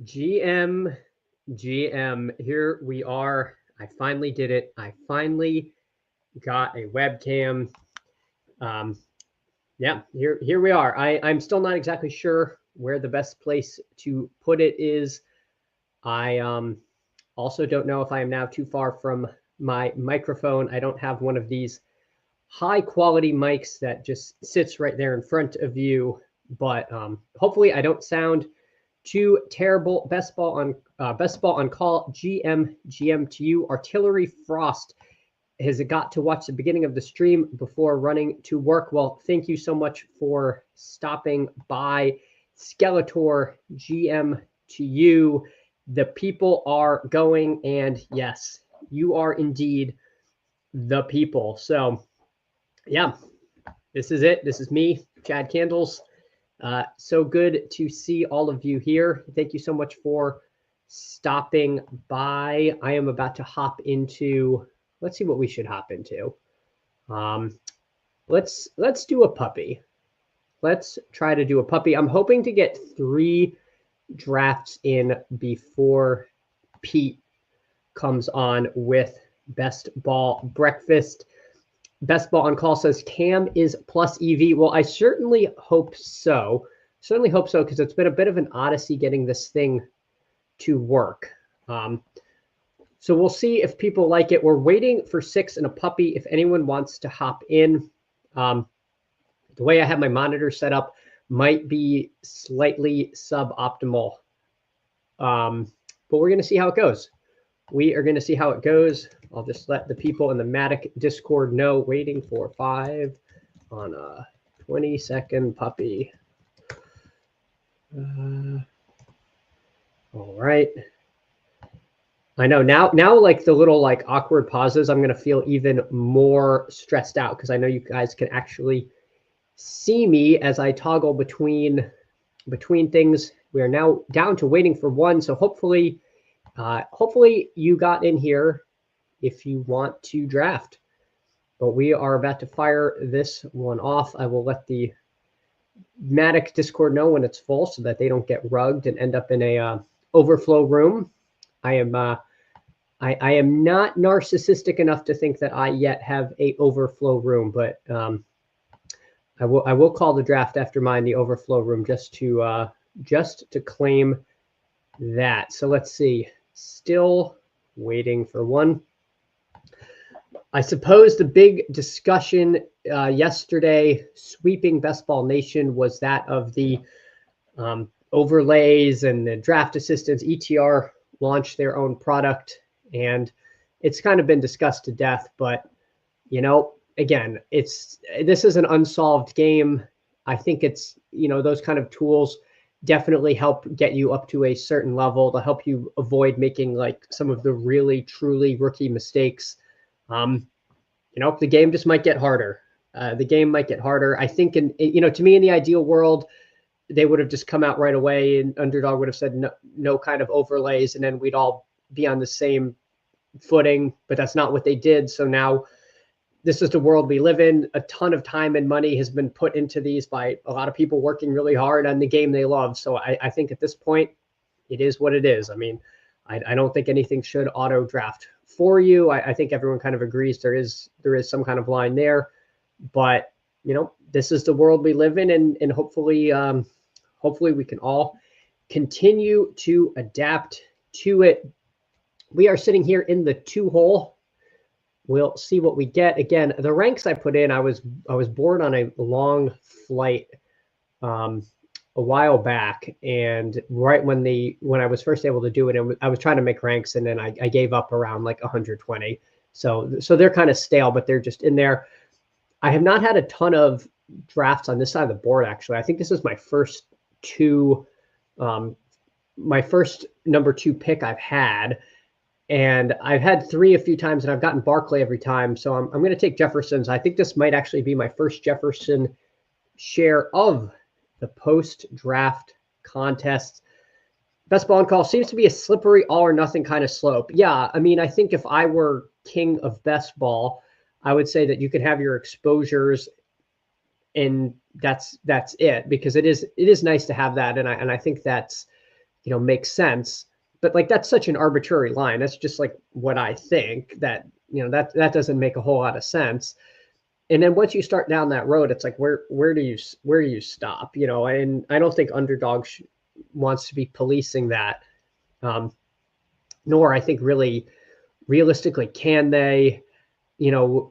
GM, here we are. I finally did it. I finally got a webcam. Um, yeah, here we are. I'm still not exactly sure where the best place to put it is. I also don't know if I am now too far from my microphone. I don't have one of these high quality mics that just sits right there in front of you. But hopefully I don't sound too terrible. Best ball on call. GM to you. Artillery Frost has got to watch the beginning of the stream before running to work. Well, thank you so much for stopping by. Skeletor, GM to you. The people are going, and yes, you are indeed the people. So, yeah, this is it. This is me, Chad Candles. So good to see all of you here. Thank you so much for stopping by. I am about to hop into, let's see what we should hop into. Let's do a puppy. Let's try to do a puppy. I'm hoping to get 3 drafts in before Pete comes on with Best Ball Breakfast. Best Ball on Call says Cam is plus EV. Well, I certainly hope so. Certainly hope so, because it's been a bit of an odyssey getting this thing to work. So we'll see if people like it. We're waiting for 6 and a puppy. If anyone wants to hop in, the way I have my monitor set up might be slightly suboptimal. But we're going to see how it goes. We are going to see how it goes. I'll just let the people in the Matic Discord know. Waiting for 5 on a 20-second puppy. All right. I know now like the little like awkward pauses, I'm going to feel even more stressed out because I know you guys can actually see me as I toggle between things. We are now down to waiting for 1. So hopefully you got in here if you want to draft. But we are about to fire this one off. I will let the Matic Discord know when it's full so that they don't get rugged and end up in a overflow room. I am not narcissistic enough to think that I yet have a overflow room, but I will call the draft after mine the overflow room just to claim that. So let's see. Still waiting for 1. I suppose the big discussion yesterday, sweeping Best Ball Nation, was that of the overlays and the draft assistants. ETR launched their own product, and it's kind of been discussed to death. But, you know, again, this is an unsolved game. I think it's, you know, those kind of tools definitely help get you up to a certain level to help you avoid making like some of the really truly rookie mistakes. You know, the game just might get harder. The game might get harder. I think, to me, in the ideal world, they would have just come out right away and Underdog would have said no kind of overlays, and then we'd all be on the same footing. But that's not what they did. So now this is the world we live in. A ton of time and money has been put into these by a lot of people working really hard on the game they love. So I think at this point, it is what it is. I mean, I don't think anything should auto draft for you. I think everyone kind of agrees there is some kind of line there. But, you know, this is the world we live in, and hopefully we can all continue to adapt to it. We are sitting here in the 2-hole. We'll see what we get. Again, the ranks I put in, I was bored on a long flight a while back, and right when I was first able to do it, I was trying to make ranks, and then I gave up around like 120. So they're kind of stale, but they're just in there. I have not had a ton of drafts on this side of the board, actually. I think this is my first number 2 pick I've had. And I've had 3 a few times, and I've gotten Barkley every time. So I'm going to take Jefferson's. I think this might actually be my first Jefferson share of the post-draft contest. Best Ball on Call seems to be a slippery all-or-nothing kind of slope. Yeah, I mean, I think if I were king of Best Ball, I would say that you could have your exposures, and that's it, because it is nice to have that, and I think that's makes sense. But like, that's such an arbitrary line. That's just like what I think, that, that doesn't make a whole lot of sense. And then once you start down that road, it's like, where do you stop? And I don't think Underdog wants to be policing that. Nor I think really realistically can they.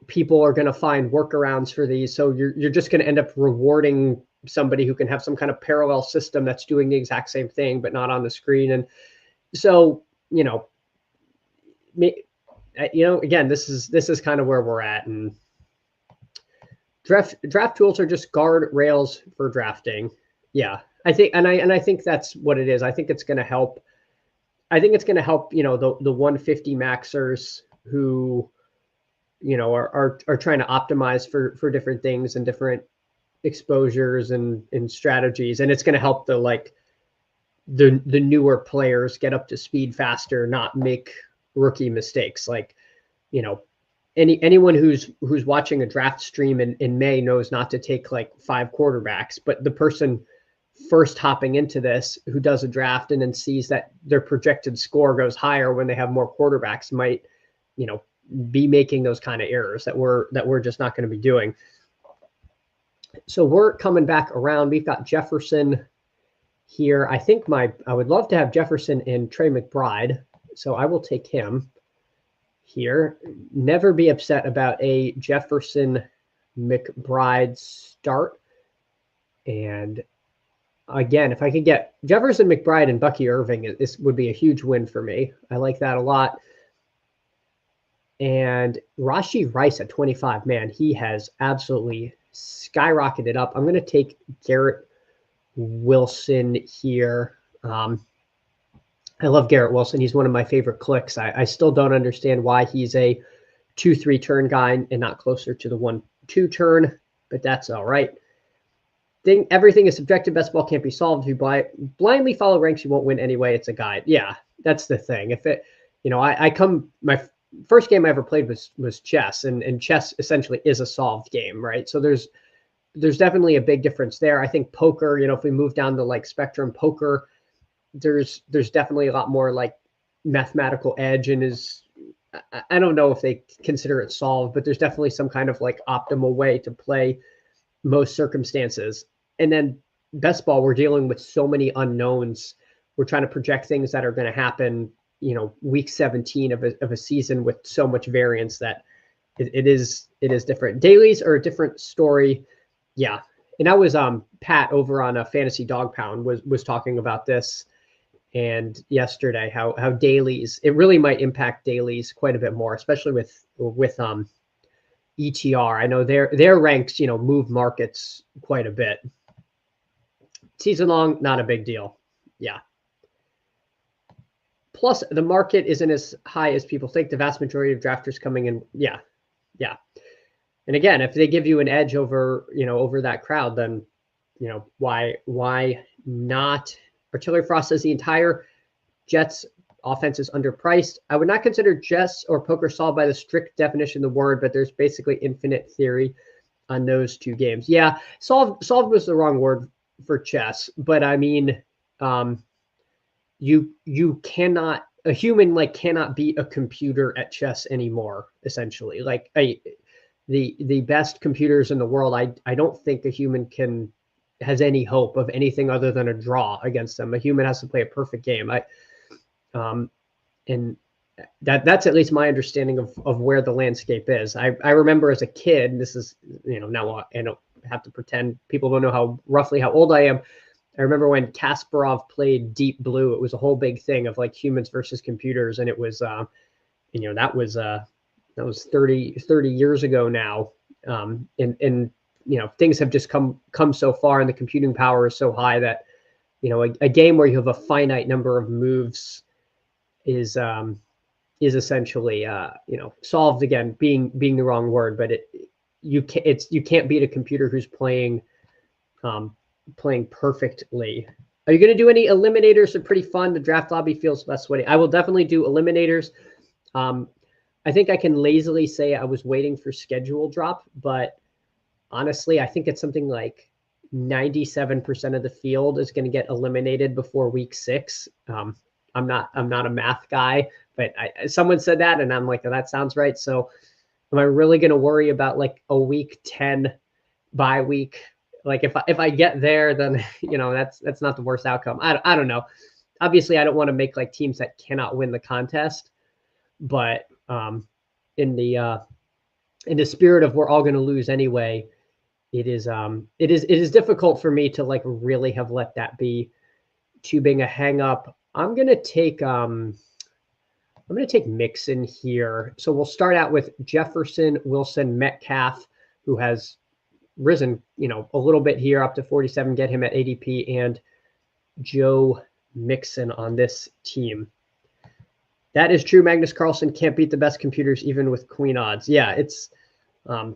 People are going to find workarounds for these. So you're just going to end up rewarding somebody who can have some kind of parallel system that's doing the exact same thing, but not on the screen. And so, again, this is kind of where we're at. And draft tools are just guard rails for drafting. Yeah, I think that's what it is. I think it's going to help. I think it's going to help, the 150 maxers who, are trying to optimize for different things and different exposures and strategies. And it's going to help the newer players get up to speed faster, not make rookie mistakes. Like, anyone who's watching a draft stream in May knows not to take like 5 quarterbacks, but the person first hopping into this who does a draft and then sees that their projected score goes higher when they have more quarterbacks might, be making those kind of errors that we're just not going to be doing. So we're coming back around. We've got Jefferson here. I think I would love to have Jefferson and Trey McBride. So I will take him here. Never be upset about a Jefferson McBride start. And again, if I could get Jefferson McBride and Bucky Irving, this would be a huge win for me. I like that a lot. And Rashee Rice at 25, man, he has absolutely skyrocketed up. I'm going to take Garrett Wilson here. I love Garrett Wilson. He's one of my favorite clicks. I still don't understand why he's a 2-3 turn guy and not closer to the 1-2 turn, but that's all right. Everything is subjective. Best ball can't be solved. If you blindly follow ranks, you won't win anyway. It's a guide. Yeah, that's the thing. If it, my first game I ever played was chess, and chess essentially is a solved game, right? So there's definitely a big difference there. I think poker, if we move down the like spectrum, poker, there's definitely a lot more like mathematical edge, and I don't know if they consider it solved, but there's definitely some kind of like optimal way to play most circumstances. And then best ball, we're dealing with so many unknowns. We're trying to project things that are going to happen, week 17 of a season with so much variance that it is different. Dailies are a different story. Yeah. And that was Pat over on a Fantasy Dog Pound was talking about this, and yesterday how dailies, it really might impact dailies quite a bit more, especially with ETR. I know their ranks, move markets quite a bit. Season long, not a big deal. Yeah. Plus, the market isn't as high as people think. The vast majority of drafters coming in. Yeah. Yeah. And again, if they give you an edge over that crowd, then, why not? Artillery Frost says the entire Jets offense is underpriced. I would not consider chess or poker solved by the strict definition of the word, but there's basically infinite theory on those two games. Yeah, solved was the wrong word for chess, but I mean, you cannot, a human cannot beat a computer at chess anymore. Essentially, the best computers in the world, I don't think a human has any hope of anything other than a draw against them. A human has to play a perfect game. And that's at least my understanding of where the landscape is. I remember as a kid, this is, now I don't have to pretend people don't know roughly how old I am. I remember when Kasparov played Deep Blue, it was a whole big thing of like humans versus computers. And it was, that was 30 years ago now. And things have just come so far, and the computing power is so high that, a game where you have a finite number of moves is essentially, solved, again, being the wrong word, but you can't beat a computer who's playing perfectly. Are you going to do any eliminators? They're pretty fun. The draft lobby feels less sweaty. I will definitely do eliminators. I think I can lazily say I was waiting for schedule drop, but honestly, I think it's something like 97% of the field is going to get eliminated before week 6. I'm not a math guy, but someone said that, and I'm like, oh, that sounds right. So am I really going to worry about like a week 10 bye week? Like if I get there, then that's not the worst outcome. I don't know. Obviously, I don't want to make like teams that cannot win the contest, but in the spirit of we're all going to lose anyway, it is difficult for me to like really have let that be too big a hang up. I'm gonna take Mixon here. So we'll start out with Jefferson, Wilson, Metcalf, who has risen, a little bit here up to 47, get him at ADP, and Joe Mixon on this team. That is true. Magnus Carlsen can't beat the best computers even with queen odds. Yeah, it's I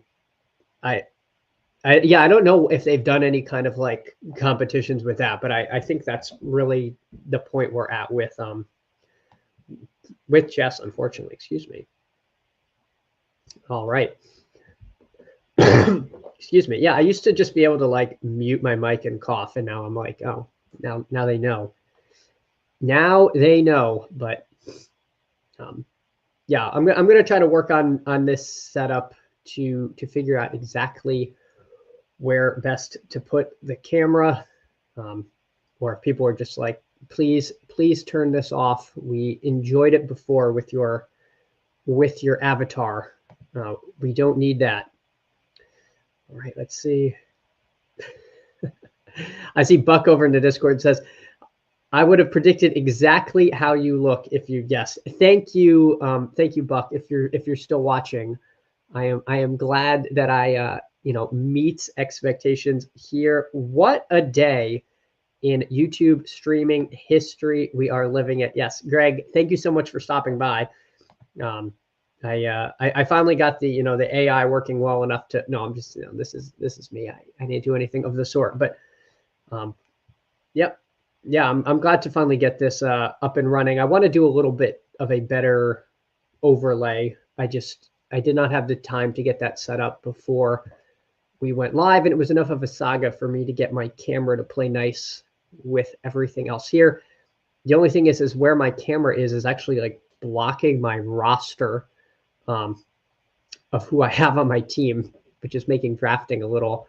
don't know if they've done any kind of like competitions with that, but I think that's really the point we're at with chess, unfortunately. Excuse me. All right. Excuse me. Yeah, I used to just be able to like mute my mic and cough, and now I'm like, oh, now they know. Now they know, but yeah, I'm gonna try to work on this setup to figure out exactly where best to put the camera, or if people are just like, please turn this off. We enjoyed it before with your avatar. We don't need that. All right, let's see. I see Buck over in the Discord says, I would have predicted exactly how you look if you guessed. Thank you, Buck. If you're still watching, I am glad that I meets expectations here. What a day in YouTube streaming history we are living at. Yes, Greg, thank you so much for stopping by. I finally got the the AI working well enough to. No, I'm just this is me. I didn't do anything of the sort. But yep. Yeah, I'm glad to finally get this up and running. I want to do a little bit of a better overlay. I did not have the time to get that set up before we went live, and it was enough of a saga for me to get my camera to play nice with everything else here. The only thing is where my camera is actually like blocking my roster of who I have on my team, which is making drafting a little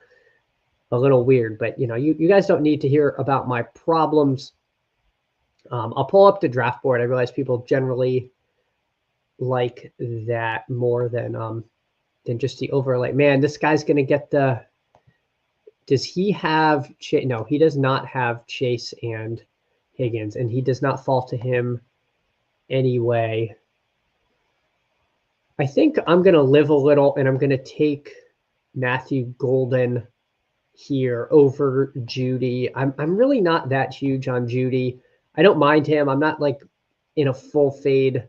weird. But you guys don't need to hear about my problems. I'll pull up the draft board. I realize people generally like that more than just the overlay. Man, this guy's gonna get the. Does he have? No, he does not have Chase and Higgins, and he does not fall to him anyway. I think I'm gonna live a little, and I'm gonna take Matthew Golden here over Judy. I'm really not that huge on Judy. I don't mind him. I'm not like in a full fade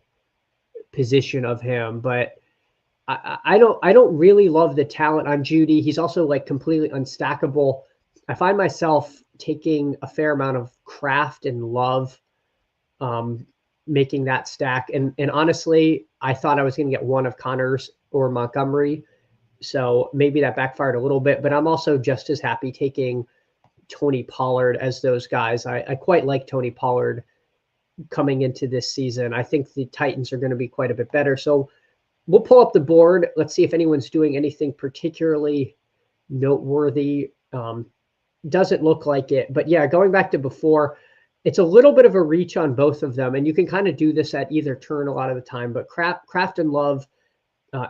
position of him, but I don't really love the talent on Judy. He's also like completely unstackable. I find myself taking a fair amount of Kraft and Love, making that stack. And honestly, I thought I was going to get one of Connors or Montgomery. So maybe that backfired a little bit, but I'm also just as happy taking Tony Pollard as those guys. I quite like Tony Pollard coming into this season. I think the Titans are going to be quite a bit better. So we'll pull up the board. Let's see if anyone's doing anything particularly noteworthy. Doesn't look like it, but yeah, going back to before, it's a little bit of a reach on both of them, and you can kind of do this at either turn a lot of the time, but Kraft and Love,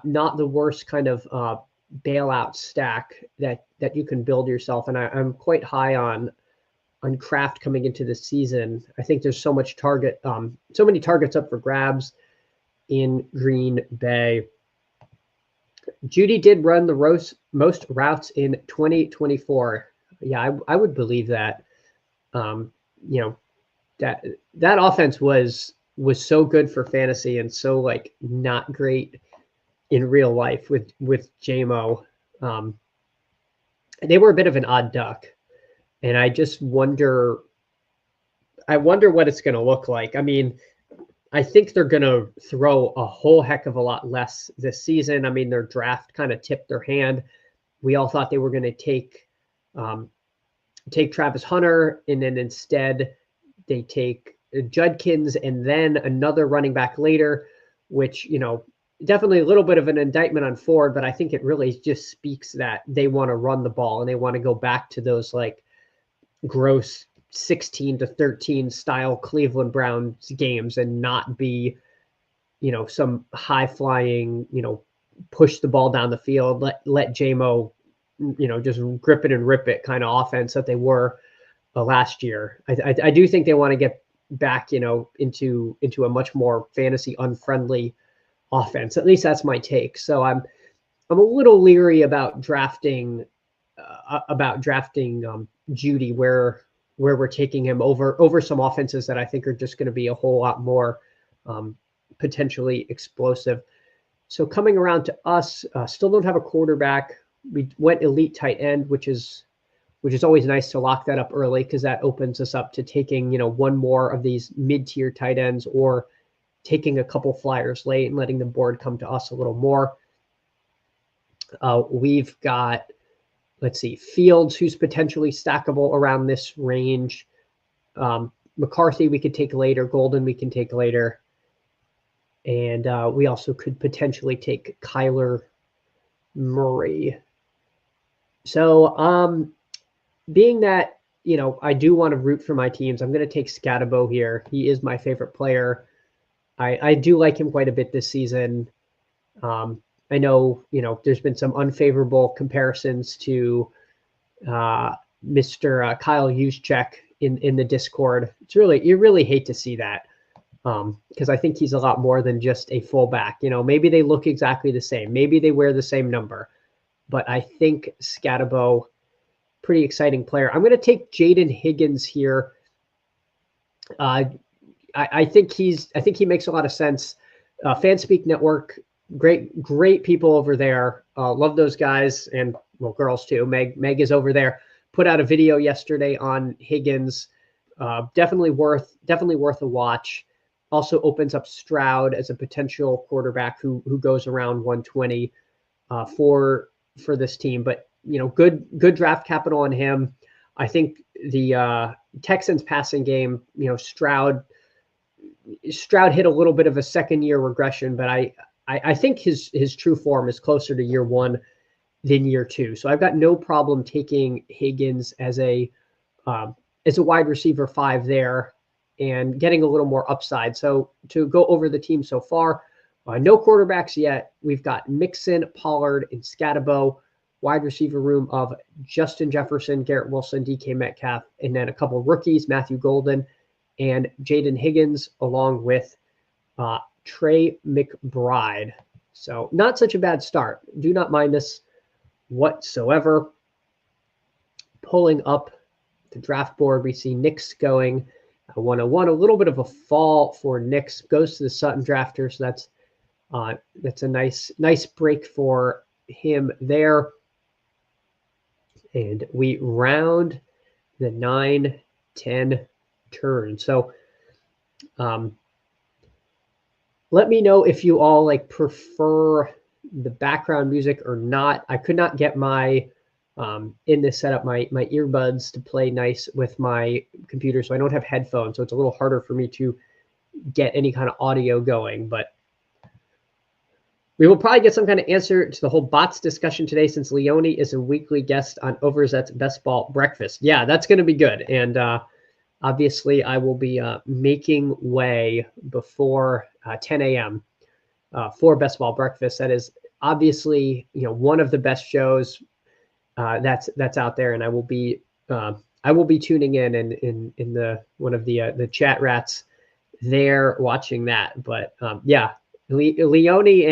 not the worst kind of bailout stack that you can build yourself. And I'm quite high on Kraft coming into this season. I think there's so many targets up for grabs in Green Bay. Judy did run the most routes in 2024. Yeah, I would believe that. That offense was so good for fantasy and so like not great in real life with JMO. They were a bit of an odd duck, and I just wonder what it's going to look like. I mean, I think they're going to throw a whole heck of a lot less this season. I mean, their draft kind of tipped their hand. We all thought they were going to take take Travis Hunter, and then instead they take Judkins and then another running back later, which, definitely a little bit of an indictment on Ford, but I think it really just speaks that they want to run the ball and they want to go back to those like gross 16-13 style Cleveland Browns games and not be, some high flying, push the ball down the field, let JMO, just grip it and rip it kind of offense that they were last year. I do think they want to get back, into a much more fantasy unfriendly offense. At least that's my take. So I'm a little leery about drafting Judy where we're taking him over some offenses that I think are just going to be a whole lot more potentially explosive. So coming around to us, still don't have a quarterback. We went elite tight end, which is always nice to lock that up early because that opens us up to taking, one more of these mid-tier tight ends or taking a couple flyers late and letting the board come to us a little more. We've got, let's see, Fields, who's potentially stackable around this range. McCarthy we could take later. Golden we can take later. And we also could potentially take Kyler Murray. So being that, I do want to root for my teams, I'm going to take Scatabo here. He is my favorite player. I do like him quite a bit this season. I know, there's been some unfavorable comparisons to Mr. Kyle Juszczyk in the Discord. You really hate to see that because I think he's a lot more than just a fullback. Maybe they look exactly the same. Maybe they wear the same number. But I think Scatabo, pretty exciting player. I'm going to take Jaden Higgins here. I think he makes a lot of sense. Fanspeak Network, great people over there. Love those guys and girls too. Meg is over there. Put out a video yesterday on Higgins. Definitely worth a watch. Also opens up Stroud as a potential quarterback who goes around 120 for this team. But good draft capital on him. I think the Texans passing game, Stroud hit a little bit of a second year regression, but I think his true form is closer to year one than year two. So I've got no problem taking Higgins as a wide receiver 5 there and getting a little more upside. So to go over the team so far, no quarterbacks yet. We've got Mixon, Pollard, and Scatabo. Wide receiver room of Justin Jefferson, Garrett Wilson, DK Metcalf, and then a couple of rookies, Matthew Golden and Jaden Higgins, along with Trey McBride. So not such a bad start. Do not mind this whatsoever. Pulling up the draft board, we see Knicks going 101. A little bit of a fall for Knicks. Goes to the Sutton drafter, so that's a nice break for him there. And we round the 9-10 turn. So let me know if you all prefer the background music or not. I could not get my in this setup my earbuds to play nice with my computer, so I don't have headphones, so it's a little harder for me to get any kind of audio going. But we will probably get some kind of answer to the whole bots discussion today, since Leone is a weekly guest on Overzet's Best Ball Breakfast. Yeah, that's going to be good. And obviously, I will be making way before 10 a.m. For Best Ball Breakfast. That is obviously one of the best shows that's out there, and I will be tuning in the one of the chat rats there watching that. But yeah. Leone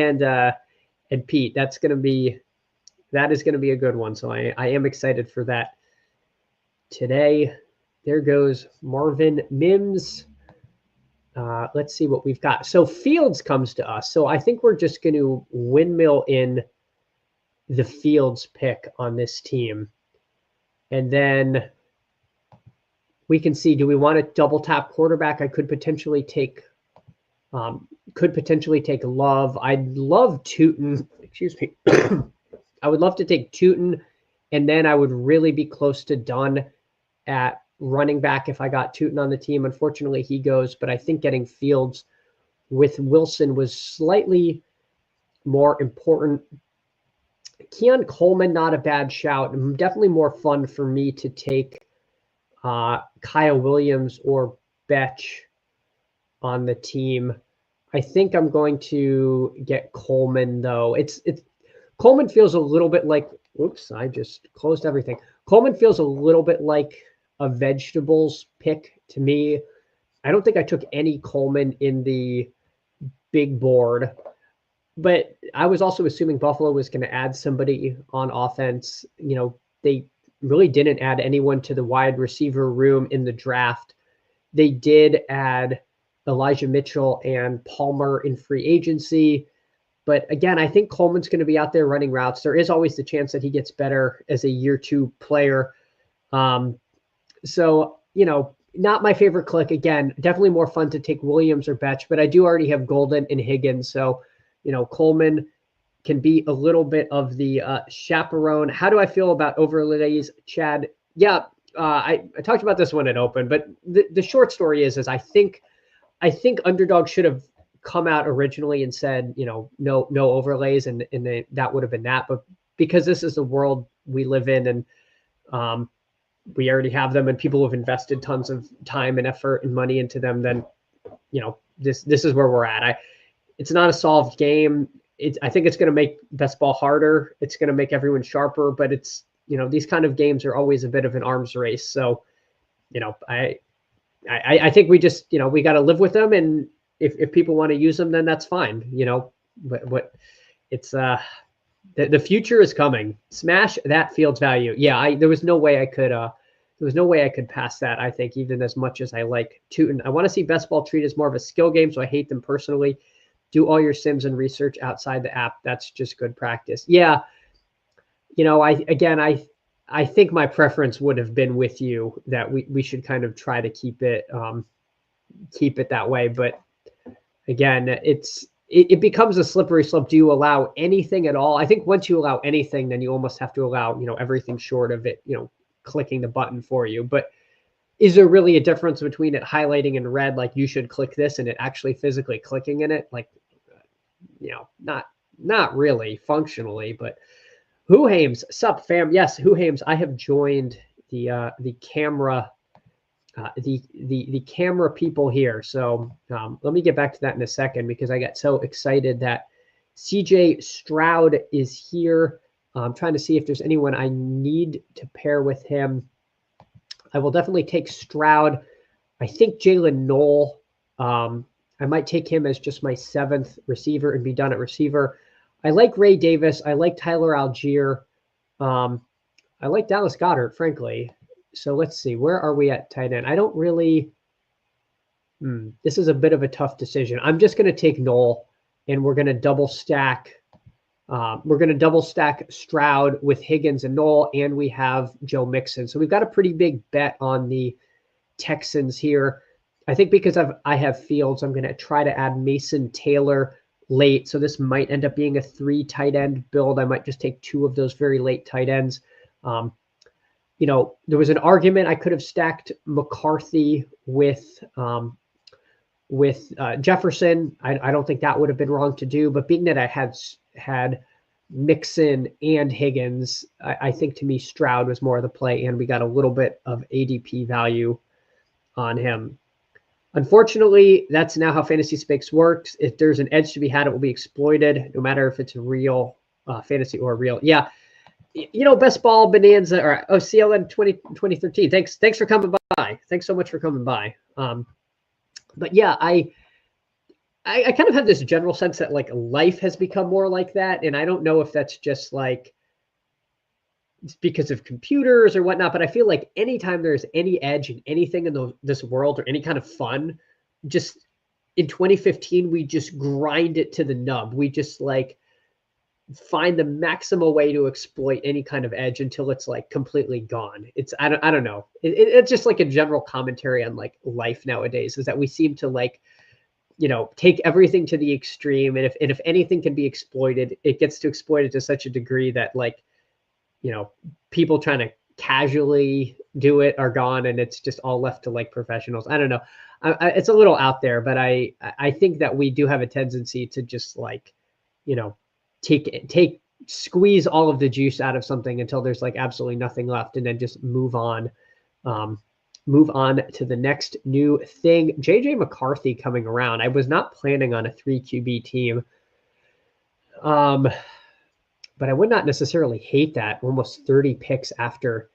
and Pete, that is going to be a good one. So I am excited for that today. There goes Marvin Mims. Let's see what we've got. So Fields comes to us. So I think we're just going to windmill in the Fields pick on this team. And then we can see, do we want to double tap quarterback? I could potentially take Love. I'd love Tootin. Excuse me. I would love to take Tootin, and then I would really be close to done at running back if I got Tootin on the team. Unfortunately, he goes, but I think getting Fields with Wilson was slightly more important. Keon Coleman, not a bad shout. Definitely more fun for me to take Kyle Williams or Betch on the team. I think I'm going to get Coleman though. It's Coleman feels a little bit like, whoops, I just closed everything. Coleman feels a little bit like a vegetables pick to me. I don't think I took any Coleman in the big board, but I was also assuming Buffalo was going to add somebody on offense. You know, they really didn't add anyone to the wide receiver room in the draft. They did add Elijah Mitchell and Palmer in free agency. But again, I think Coleman's going to be out there running routes. There is always the chance that he gets better as a year two player. So, you know, not my favorite click. Again, definitely more fun to take Williams or Betch, but I do already have Golden and Higgins. So, you know, Coleman can be a little bit of the chaperone. How do I feel about overlays, Chad? Yeah, I talked about this one at Open, but the short story is I think Underdog should have come out originally and said, you know, no overlays, and that would have been that. But because this is the world we live in, and we already have them, and people have invested tons of time and effort and money into them, then, you know, this is where we're at. It's not a solved game. I think it's going to make best ball harder. It's going to make everyone sharper, but it's, you know, these kind of games are always a bit of an arms race. So, you know, I think we just, you know, we got to live with them, and if people want to use them, then that's fine, you know. But it's the future is coming. Smash that Fields value. Yeah, there was no way I could pass that. I think, even as much as I like Tootin, I want to see best ball treated as more of a skill game, so I hate them personally. Do all your sims and research outside the app. That's just good practice. Yeah, you know, I think my preference would have been with you that we should kind of try to keep it that way. But again, it becomes a slippery slope. Do you allow anything at all? I think once you allow anything, then you almost have to allow, you know, everything short of it, you know, clicking the button for you. But is there really a difference between it highlighting in red, like you should click this, and it actually physically clicking in it? Like, you know, not really functionally. But Who Hames, sup fam? Yes, Who Hames. I have joined the camera the camera people here. So let me get back to that in a second, because I got so excited that CJ Stroud is here. I'm trying to see if there's anyone I need to pair with him. I will definitely take Stroud. I think Jalen Knoll. I might take him as just my 7th receiver and be done at receiver. I like Ray Davis. I like Tyler Algier. I like Dallas Goedert, frankly. So let's see. Where are we at tight end? I don't really. This is a bit of a tough decision. I'm just going to take Knoll, and we're going to double stack. We're going to double stack Stroud with Higgins and Knoll, and we have Joe Mixon. So we've got a pretty big bet on the Texans here. I think because I have Fields, I'm going to try to add Mason Taylor late. So this might end up being a 3 tight end build. I might just take 2 of those very late tight ends. You know, there was an argument I could have stacked McCarthy with Jefferson. I don't think that would have been wrong to do, but being that I had Mixon and Higgins, I think to me Stroud was more of the play, and we got a little bit of ADP value on him. Unfortunately, that's now how Fantasy Specs works. If there's an edge to be had, it will be exploited, no matter if it's real fantasy or real. Yeah, you know, Best Ball Bonanza or CLN 2013. Thanks for coming by. Thanks so much for coming by. But yeah, I kind of have this general sense that like life has become more like that, and I don't know if that's just like because of computers or whatnot, but I feel like anytime there's any edge in anything in this world or any kind of fun, just in 2015, we just grind it to the nub. We just like find the maximal way to exploit any kind of edge until it's like completely gone. I don't know. It's just like a general commentary on like life nowadays, is that we seem to like, you know, take everything to the extreme. And if anything can be exploited, it gets to exploit it to such a degree that like, you know, people trying to casually do it are gone, and it's just all left to like professionals. I don't know. It's a little out there, but I think that we do have a tendency to just like, you know, squeeze all of the juice out of something until there's like absolutely nothing left, and then just move on. Move on to the next new thing. JJ McCarthy coming around. I was not planning on a 3 QB team. But I would not necessarily hate that. Almost 30 picks after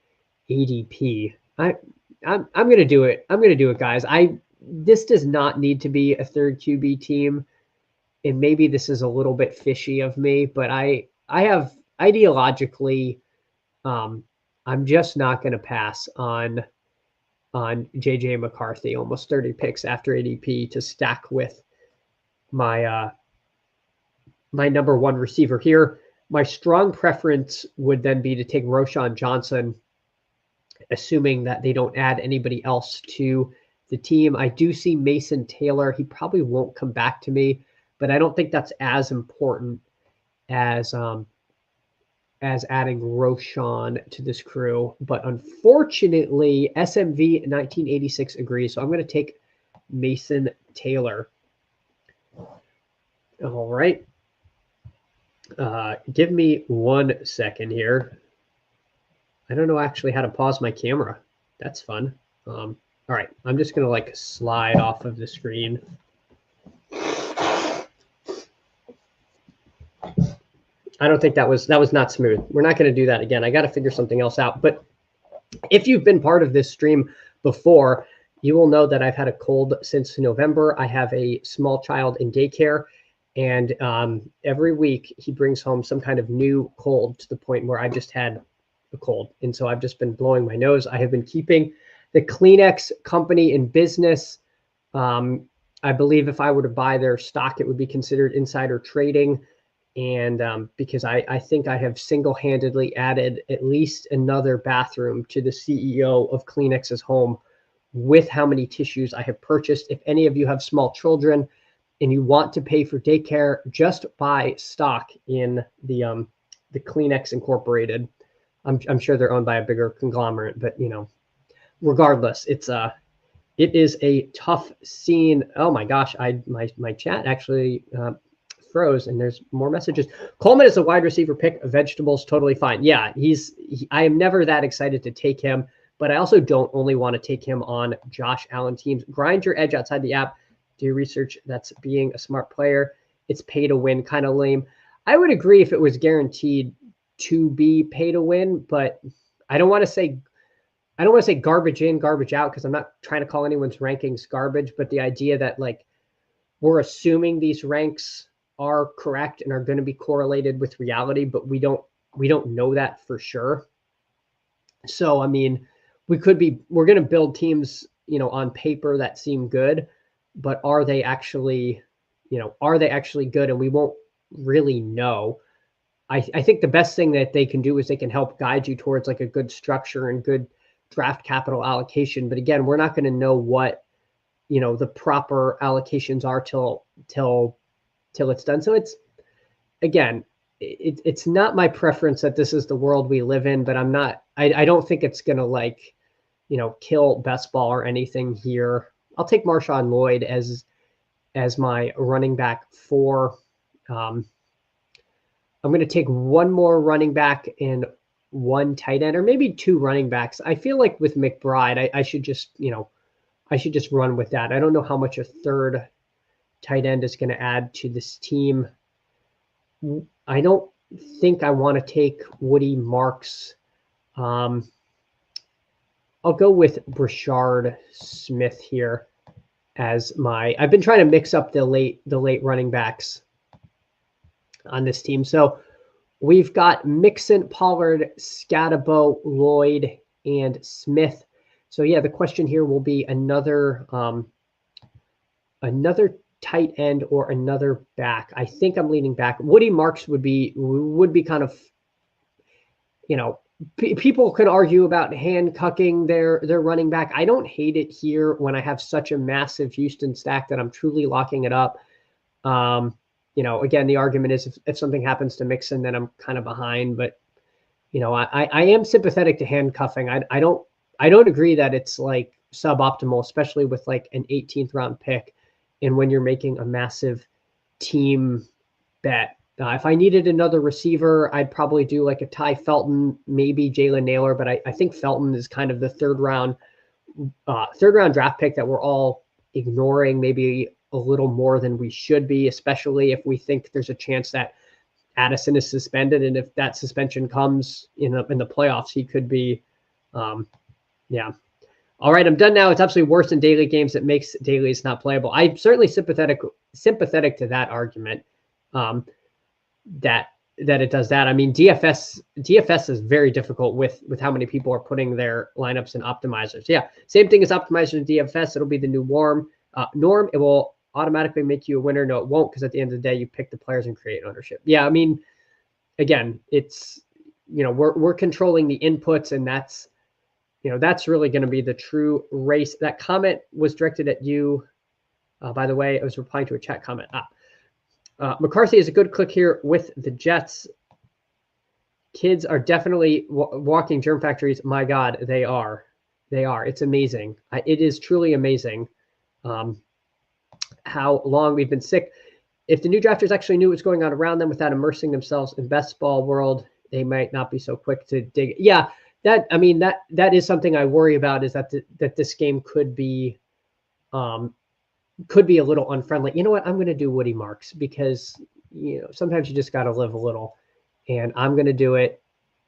ADP. I'm going to do it. I'm going to do it, guys. This does not need to be a third QB team. And maybe this is a little bit fishy of me, but I have ideologically, I'm just not going to pass on JJ McCarthy, almost 30 picks after ADP to stack with my my number one receiver here. My strong preference would then be to take Roschon Johnson, assuming that they don't add anybody else to the team. I do see Mason Taylor. He probably won't come back to me, but I don't think that's as important as adding Roschon to this crew. But unfortunately, SMV 1986 agrees. So I'm going to take Mason Taylor. All right. Give me 1 second here. I don't know actually how to pause my camera. That's fun. All right. I'm just going to like slide off of the screen. I don't think that was not smooth. We're not going to do that again. I got to figure something else out. But if you've been part of this stream before, you will know that I've had a cold since November. I have a small child in daycare, and every week he brings home some kind of new cold to the point where I just had a cold. And so I've just been blowing my nose. I have been keeping the Kleenex company in business. I believe if I were to buy their stock, it would be considered insider trading. And because I think I have single-handedly added at least another bathroom to the CEO of Kleenex's home with how many tissues I have purchased. If any of you have small children and you want to pay for daycare, just buy stock in the Kleenex Incorporated. I'm sure they're owned by a bigger conglomerate, but you know, regardless, it is a tough scene. Oh my gosh, my chat actually froze, and there's more messages. Coleman is a wide receiver pick. Vegetables, totally fine. Yeah, I am never that excited to take him, but I also don't only want to take him on Josh Allen teams. Grind your edge outside the app. Do your research. That's being a smart player. It's pay to win, kind of lame. I would agree if it was guaranteed to be pay to win, but I don't want to say garbage in, garbage out, because I'm not trying to call anyone's rankings garbage, but the idea that like we're assuming these ranks are correct and are going to be correlated with reality, but we don't know that for sure. So I mean, we're going to build teams, you know, on paper that seem good, but are they actually good? And we won't really know. I think the best thing that they can do is they can help guide you towards like a good structure and good draft capital allocation. But again, we're not going to know what, you know, the proper allocations are till it's done. So it's, again, it's not my preference that this is the world we live in, but I don't think it's going to like, you know, kill best ball or anything here. I'll take Marshawn Lloyd as my running back 4. I'm going to take one more running back and one tight end, or maybe 2 running backs. I feel like with McBride, I should just run with that. I don't know how much a third tight end is going to add to this team. I don't think I want to take Woody Marks. I'll go with Brashard Smith here as I've been trying to mix up the late running backs on this team. So we've got Mixon, Pollard, Scatabo, Lloyd, and Smith. So yeah, the question here will be another tight end or another back. I think I'm leaning back. Woody Marks would be kind of, you know, people can argue about hand-cucking their running back. I don't hate it here when I have such a massive Houston stack that I'm truly locking it up. You know, again, the argument is if something happens to Mixon, then I'm kind of behind. But, you know, I am sympathetic to handcuffing. I don't I don't agree that it's like suboptimal, especially with like an 18th round pick and when you're making a massive team bet. If I needed another receiver, I'd probably do like a Ty Felton, maybe Jalen Naylor, but I think Felton is kind of the third round draft pick that we're all ignoring maybe a little more than we should be, especially if we think there's a chance that Addison is suspended, and if that suspension comes in the playoffs, he could be, yeah. All right, I'm done now. It's absolutely worse in daily games. It makes dailies not playable. I'm certainly sympathetic to that argument. That it does that. I mean, DFS is very difficult with how many people are putting their lineups in optimizers. Yeah, same thing as optimizers in DFS. It'll be the new norm. It will automatically make you a winner. No, it won't, because at the end of the day, you pick the players and create ownership. Yeah, I mean, again, it's, we're controlling the inputs, and that's really going to be the true race. That comment was directed at you. By the way, I was replying to a chat comment. McCarthy is a good click here with the Jets. Kids are definitely walking germ factories. My God, they are. It's amazing. It is truly amazing how long we've been sick. If the new drafters actually knew what's going on around them without immersing themselves in best ball world, they might not be so quick to dig. Yeah, that is something I worry about, is that that this game could be a little unfriendly. You know what? I'm going to do Woody Marks, because sometimes you just got to live a little, and I'm going to do it.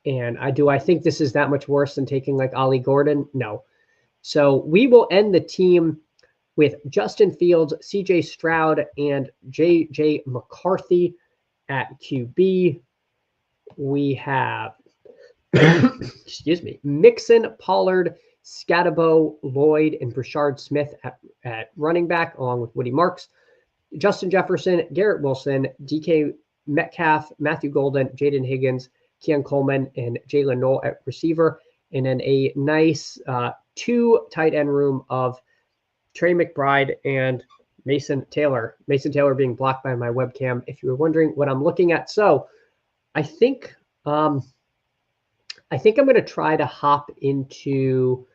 And I think this is that much worse than taking like Ollie Gordon? No. So we will end the team with Justin Fields, CJ Stroud, and JJ McCarthy at QB. We have, excuse me, Mixon, Pollard, Scatabo, Lloyd, and Brashard Smith at running back, along with Woody Marks, Justin Jefferson, Garrett Wilson, DK Metcalf, Matthew Golden, Jaden Higgins, Keon Coleman, and Jalen Noel at receiver. And then a nice 2 tight end room of Trey McBride and Mason Taylor. Mason Taylor being blocked by my webcam, if you were wondering what I'm looking at. So I think I'm going to try to hop into,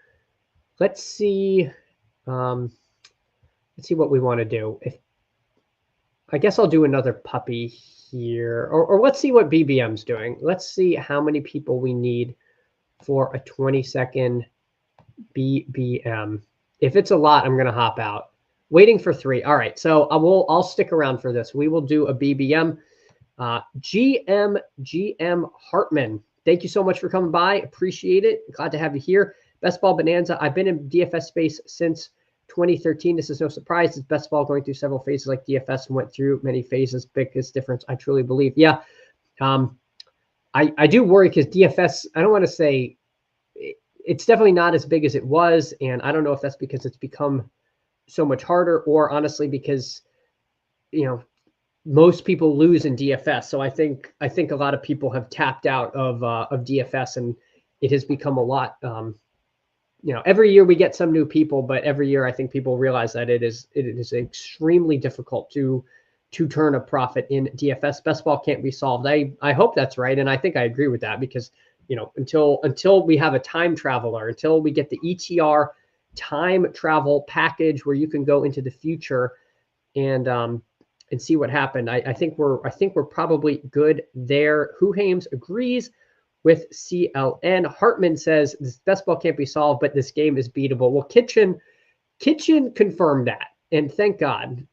let's see what we want to do. I guess I'll do another puppy here, or let's see what BBM's doing. Let's see how many people we need for a 20-second BBM. If it's a lot, I'm going to hop out. Waiting for 3. All right, so I'll stick around for this. We will do a BBM. GM Hartman, thank you so much for coming by. Appreciate it. Glad to have you here. Best Ball Bonanza. I've been in DFS space since 2013. This is no surprise. It's best ball going through several phases like DFS went through many phases. Biggest difference, I truly believe. Yeah. I do worry because DFS, I don't want to say it's definitely not as big as it was. And I don't know if that's because it's become so much harder, or honestly, because, most people lose in DFS. So I think a lot of people have tapped out of DFS, and it has become a lot, every year we get some new people, but every year I think people realize that it is extremely difficult to turn a profit in DFS. Best ball can't be solved. I hope that's right, and I think I agree with that, because until we have a time traveler, until we get the ETR time travel package where you can go into the future and see what happened, I think we're probably good there. Huhames agrees with CLN. Hartman says this best ball can't be solved, but this game is beatable. Well, Kitchen confirmed that, and thank God.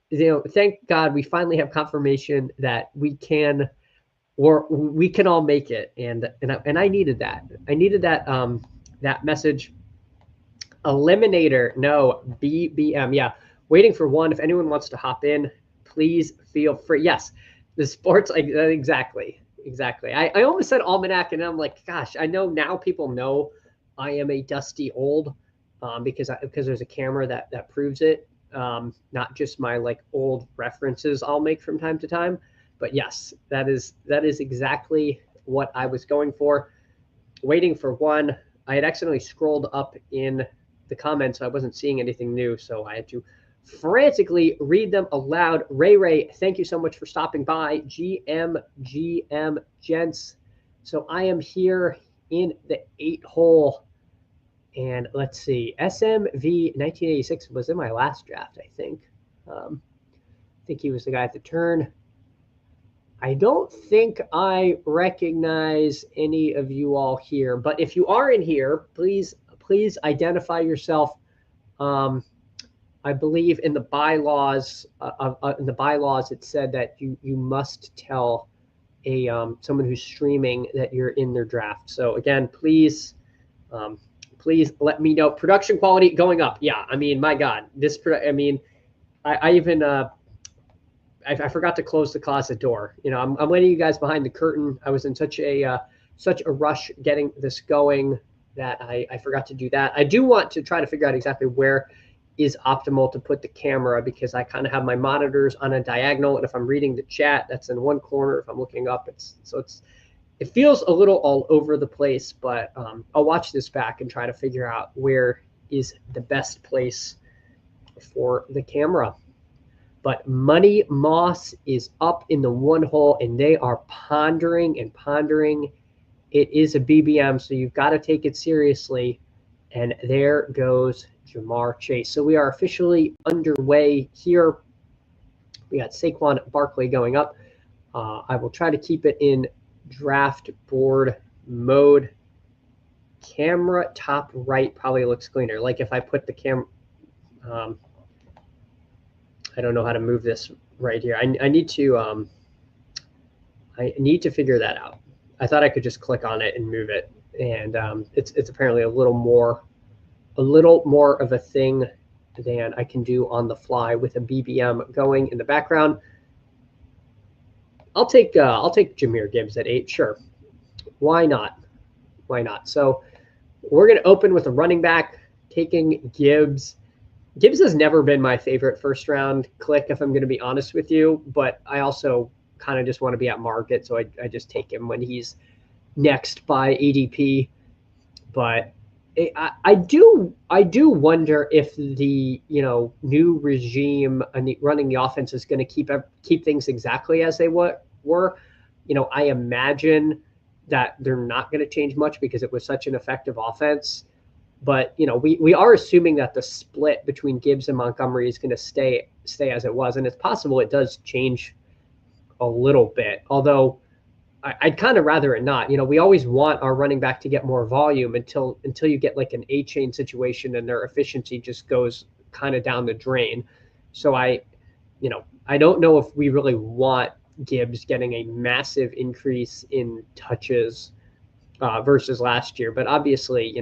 Thank God we finally have confirmation that we can all make it, and I needed that. I needed that that message. Eliminator, no, BBM, yeah. Waiting for 1. If anyone wants to hop in, please feel free. Yes, the sports, exactly. I almost said almanac, and I'm like, gosh, I know now people know I am a dusty old, because there's a camera that proves it, not just my like old references I'll make from time to time. But yes, that is exactly what I was going for. Waiting for 1. I had accidentally scrolled up in the comments, so I wasn't seeing anything new, so I had to frantically read them aloud. Ray, thank you so much for stopping by. GM gents. So I am here in the 8 hole. And let's see, SMV 1986 was in my last draft, I think. I think he was the guy at the turn. I don't think I recognize any of you all here, but if you are in here, please identify yourself. I believe in the bylaws, it said that you must tell someone who's streaming that you're in their draft. So again, please let me know. Production quality going up. Yeah, I mean, my God, I even I forgot to close the closet door. I'm letting you guys behind the curtain. I was in such a rush getting this going that I forgot to do that. I do want to try to figure out exactly where is optimal to put the camera, because I kind of have my monitors on a diagonal, and if I'm reading the chat, that's in one corner. If I'm looking up, it feels a little all over the place, but I'll watch this back and try to figure out where is the best place for the camera. But Money Moss is up in the one hole, and they are pondering and pondering. It is a BBM, so you've got to take it seriously. And there goes Jamar Chase. So we are officially underway here. We got Saquon Barkley going up. I will try to keep it in draft board mode. Camera top right probably looks cleaner. Like if I put the camera, I don't know how to move this right here. I need to figure that out. I thought I could just click on it and move it, and it's apparently a little more of a thing than I can do on the fly with a BBM going in the background. I'll take Jahmyr Gibbs at 8. Sure, why not? Why not? So we're going to open with a running back, taking Gibbs. Gibbs has never been my favorite first round click, if I'm going to be honest with you, but I also kind of just want to be at market, so I just take him when he's next by ADP. But I do wonder if the new regime running the offense is going to keep things exactly as they were. I imagine that they're not going to change much because it was such an effective offense. But we are assuming that the split between Gibbs and Montgomery is going to stay as it was, and it's possible it does change a little bit. Although I'd kind of rather it not. We always want our running back to get more volume until you get like an A-chain situation and their efficiency just goes kind of down the drain. So I don't know if we really want Gibbs getting a massive increase in touches versus last year. But obviously,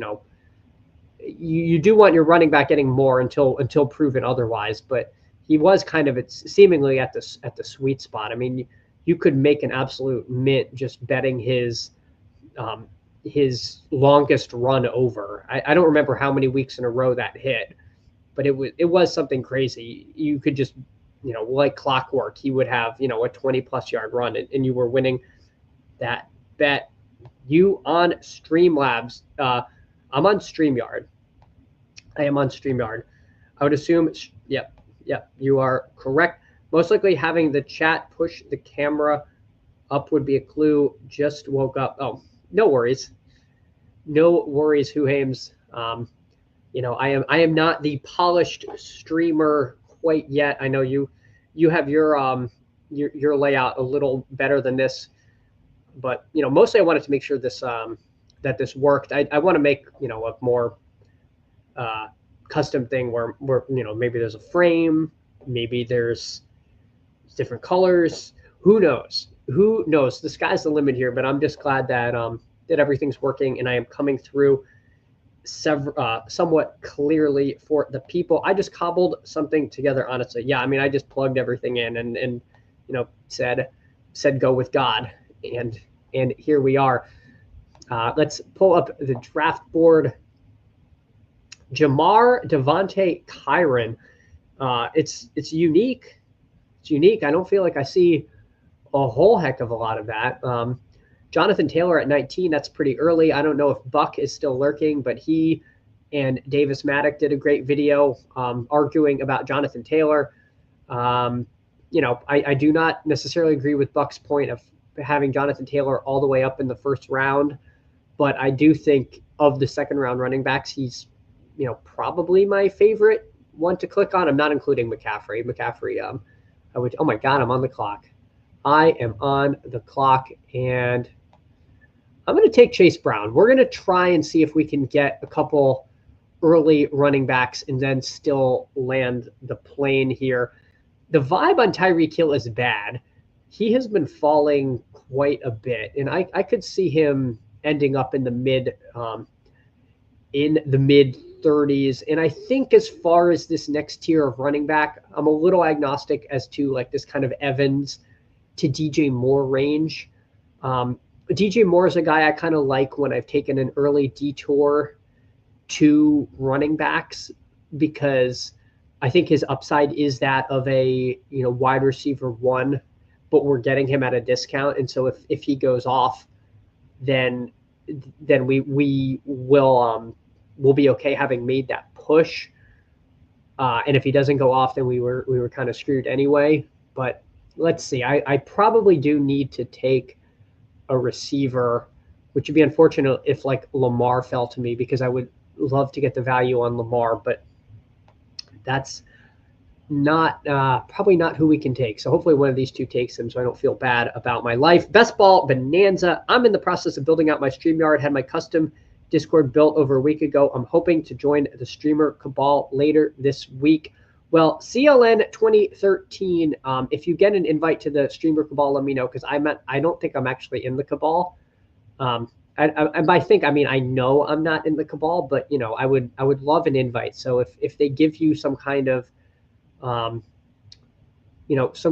you do want your running back getting more until proven otherwise. But he was kind of seemingly at the sweet spot. I mean, you could make an absolute mint just betting his longest run over. I don't remember how many weeks in a row that hit, but it was something crazy. You could just like clockwork, he would have a 20+ yard run, and you were winning that bet. You on Streamlabs? I'm on StreamYard. I am on StreamYard. I would assume, yep, you are correct. Most likely having the chat push the camera up would be a clue. Just woke up. Oh, no worries. No worries, Huhames. I am not the polished streamer quite yet. I know you have your layout a little better than this, but mostly I wanted to make sure this that this worked. I want to make a more custom thing where maybe there's a frame, maybe there's different colors. Who knows? The sky's the limit here, but I'm just glad that that everything's working and I am coming through somewhat clearly for the people. I just cobbled something together, honestly. Yeah, I mean, I just plugged everything in and said go with God, and here we are. Let's pull up the draft board. Jamar Devontae Kyron. It's unique. It's unique. I don't feel like I see a whole heck of a lot of that. Jonathan Taylor at 19, that's pretty early. I don't know if Buck is still lurking, but he and Davis Maddock did a great video arguing about Jonathan Taylor. I do not necessarily agree with Buck's point of having Jonathan Taylor all the way up in the first round, but I do think of the second round running backs, he's, probably my favorite one to click on. I'm not including McCaffrey. Oh my God, I'm on the clock. I am on the clock, and I'm going to take Chase Brown. We're going to try and see if we can get a couple early running backs and then still land the plane here. The vibe on Tyreek Hill is bad. He has been falling quite a bit, and I could see him ending up in the mid 30s. And I think as far as this next tier of running back, I'm a little agnostic as to like this kind of Evans to DJ Moore range. DJ Moore is a guy I kind of like when I've taken an early detour to running backs, because I think his upside is that of a wide receiver one, but we're getting him at a discount. And so if he goes off, then we will we'll be okay having made that push. And if he doesn't go off, then we were kind of screwed anyway. But let's see. I probably do need to take a receiver, which would be unfortunate if like Lamar fell to me, because I would love to get the value on Lamar, but that's not probably not who we can take. So hopefully one of these two takes him, so I don't feel bad about my life. Best ball bonanza. I'm in the process of building out my StreamYard. Had my custom Discord built over a week ago. I'm hoping to join the streamer cabal later this week. Well, CLN 2013. If you get an invite to the streamer cabal, let me know, because I don't think I'm actually in the cabal. And by think, I mean I know I'm not in the cabal, but I would love an invite. So if they give you some kind of some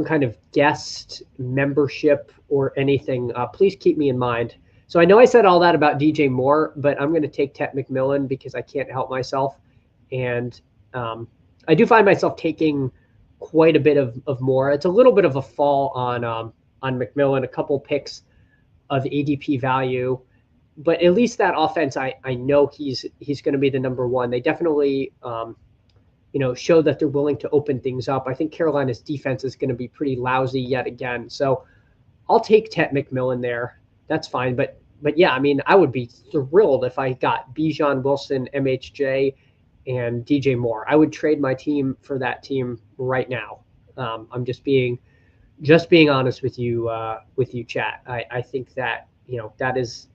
kind of guest membership or anything, please keep me in mind. So I know I said all that about DJ Moore, but I'm going to take Tet McMillan because I can't help myself. And I do find myself taking quite a bit of Moore. It's a little bit of a fall on McMillan, a couple picks of ADP value, but at least that offense, I know he's going to be the number one. They definitely show that they're willing to open things up. I think Carolina's defense is going to be pretty lousy yet again. So I'll take Tet McMillan there. That's fine. But yeah, I mean, I would be thrilled if I got Bijan, Wilson, MHJ, and DJ Moore. I would trade my team for that team right now. I'm just being honest with you, chat. I think that that is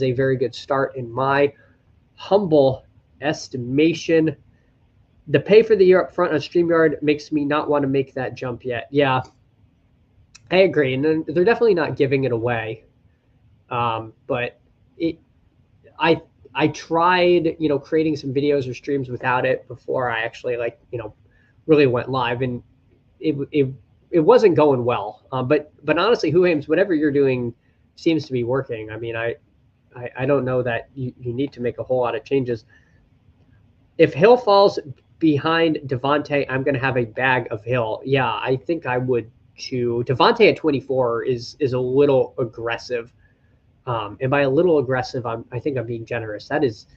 a very good start in my humble estimation. The pay for the year up front on StreamYard makes me not want to make that jump yet. Yeah, I agree. And they're definitely not giving it away. But I tried, creating some videos or streams without it before I actually really went live, and it wasn't going well. But honestly, Who Ames, whatever you're doing seems to be working. I mean, I don't know that you need to make a whole lot of changes. If Hill falls behind Devontae, I'm going to have a bag of Hill. Yeah, I think I would too. Devontae at 24 is a little aggressive. And by a little aggressive, I think I'm being generous. That is,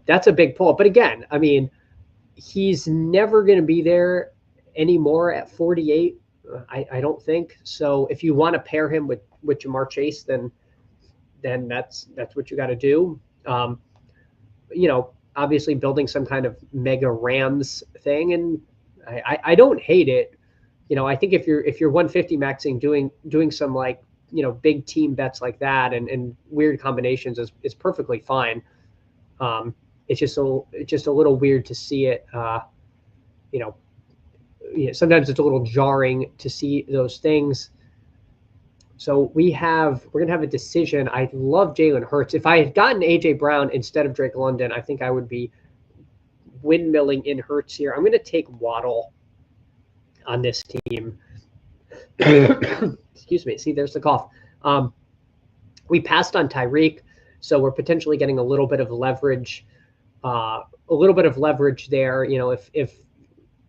that's a big pull. But again, I mean, he's never going to be there anymore at 48. I don't think. So if you want to pair him with Jamar Chase, then that's what you got to do. Obviously building some kind of mega Rams thing, and I don't hate it. I think if you're 150 maxing, doing some big team bets like that and weird combinations is perfectly fine. It's just a little weird to see it. Sometimes it's a little jarring to see those things. So we're going to have a decision. I love Jalen Hurts. If I had gotten AJ Brown instead of Drake London, I think I would be windmilling in Hurts here. I'm going to take Waddle on this team. Excuse me. See, there's the cough. We passed on Tyreek, so we're potentially getting a little bit of leverage. There.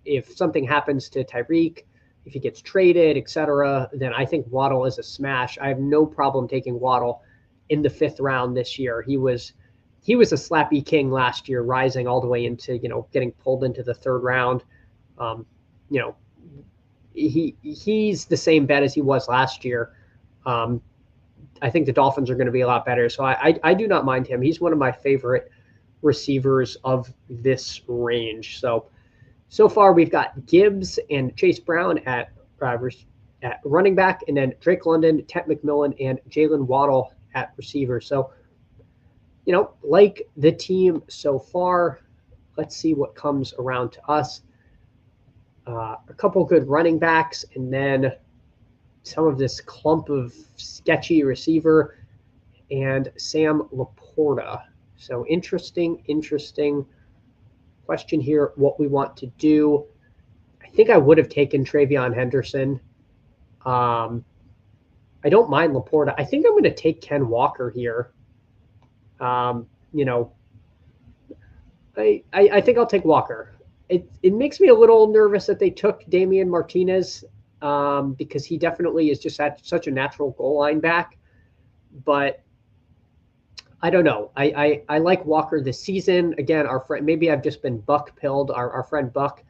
If something happens to Tyreek, if he gets traded, etc., then I think Waddle is a smash. I have no problem taking Waddle in the 5th round this year. He was a slappy king last year, rising all the way into getting pulled into the 3rd round. He's the same bet as he was last year, I think the Dolphins are going to be a lot better. So I do not mind him. He's one of my favorite receivers of this range. So far we've got Gibbs and Chase Brown at running back, and then Drake London, Ted McMillan, and Jalen Waddle at receiver. So, like the team so far. Let's see what comes around to us. A couple good running backs, and then some of this clump of sketchy receiver, and Sam Laporta. So interesting question here, what we want to do. I think I would have taken Travion Henderson. I don't mind Laporta. I think I'm going to take Ken Walker here. I think I'll take Walker. It makes me a little nervous that they took Damian Martinez because he definitely is just such a natural goal line back. But I don't know. I like Walker this season. Again, our friend, maybe I've just been Buck pilled. Our friend Buck,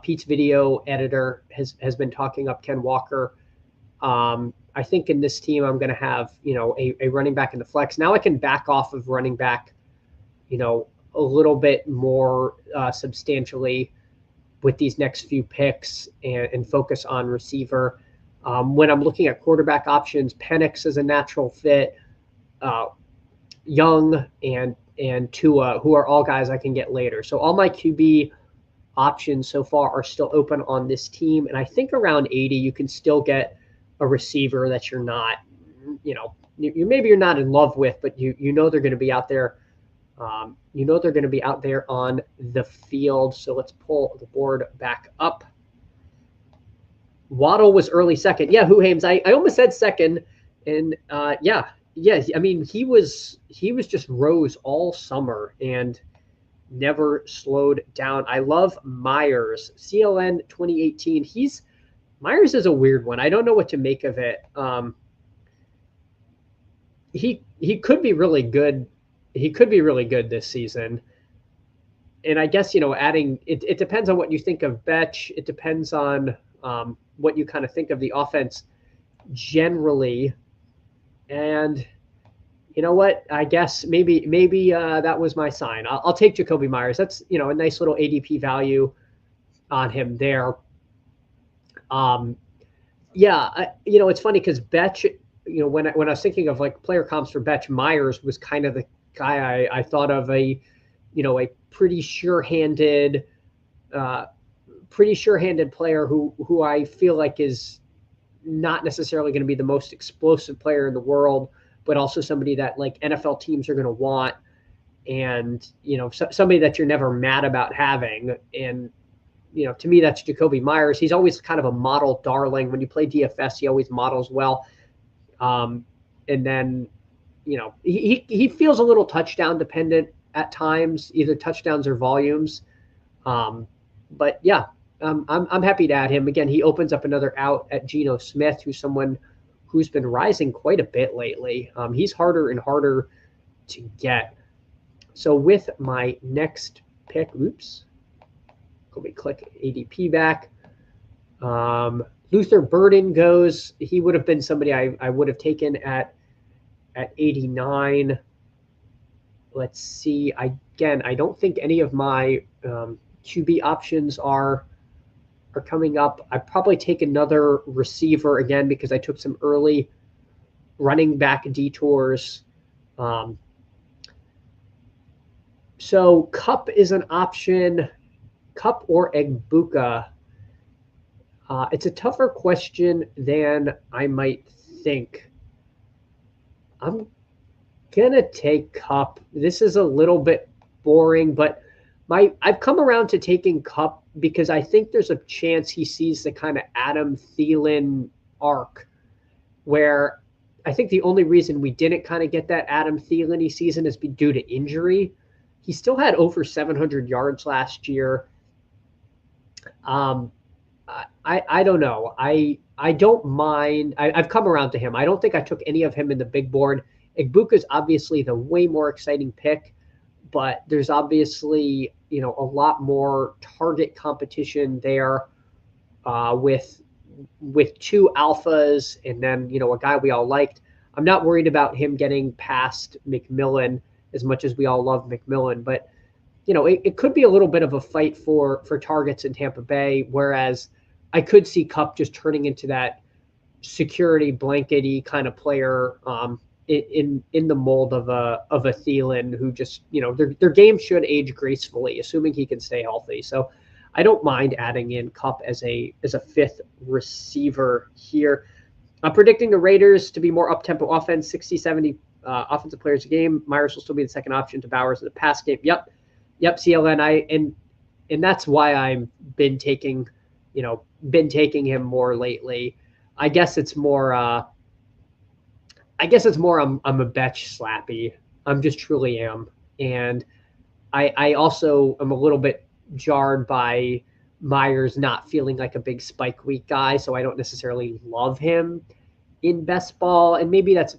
Pete's video editor, has been talking up Ken Walker. I think in this team, I'm going to have, a running back in the flex. Now I can back off of running back, a little bit more substantially with these next few picks and focus on receiver. When I'm looking at quarterback options, Penix is a natural fit. Young and Tua, who are all guys I can get later. So all my QB options so far are still open on this team. And I think around 80, you can still get a receiver that you're not, maybe you're not in love with, but you know they're going to be out there. They're going to be out there on the field. So let's pull the board back up. Waddle was early second. Yeah, Hames. I almost said second. And yeah. I mean, he was just rose all summer and never slowed down. I love Myers, CLN 2018. Myers is a weird one. I don't know what to make of it. He could be really good. He could be really good this season. And I guess, adding it depends on what you think of Betch. It depends on what you kind of think of the offense generally. And you know what? I guess maybe that was my sign. I'll take Jacoby Myers. That's, a nice little ADP value on him there. It's funny because Betch, when I was thinking of like player comps for Betch, Myers was kind of the guy I thought of a pretty sure-handed player who I feel like is not necessarily going to be the most explosive player in the world, but also somebody that like NFL teams are going to want, and somebody that you're never mad about having. And to me, that's Jacoby Myers. He's always kind of a model darling. When you play DFS, he always models well. And then, he feels a little touchdown dependent at times, either touchdowns or volumes. But yeah, I'm happy to add him. Again, he opens up another out at Geno Smith, who's someone who's been rising quite a bit lately. He's harder and harder to get. So with my next pick, let me click ADP back. Luther Burden goes. He would have been somebody I would have taken at 89. Let's see. I don't think any of my QB options are coming up. I probably take another receiver again because I took some early running back detours. So Cup is an option. Cup or Egbuka. It's a tougher question than I might think. I'm gonna take Cup. This is a little bit boring, but I've come around to taking Cup because I think there's a chance he sees the kind of Adam Thielen arc, where I think the only reason we didn't kind of get that Adam Thielen-y season is due to injury. He still had over 700 yards last year. I don't know. I don't mind. I've come around to him. I don't think I took any of him in the big board. Egbuka is obviously the way more exciting pick, but there's obviously, a lot more target competition there with two alphas and then, a guy we all liked. I'm not worried about him getting past McMillan as much as we all love McMillan, but it could be a little bit of a fight for targets in Tampa Bay, whereas I could see Kupp just turning into that security blankety kind of player in the mold of a Thielen, who just their game should age gracefully, assuming he can stay healthy. So I don't mind adding in Kupp as a fifth receiver here. I'm predicting the Raiders to be more up-tempo offense, 60-70 offensive players a game. Myers will still be the second option to Bowers in the pass game. Yep, CLN. And that's why I've been taking him more lately. I guess it's more I'm a betch slappy. I'm just truly am. And I also am a little bit jarred by Myers not feeling like a big spike week guy, so I don't necessarily love him in best ball. And maybe that's,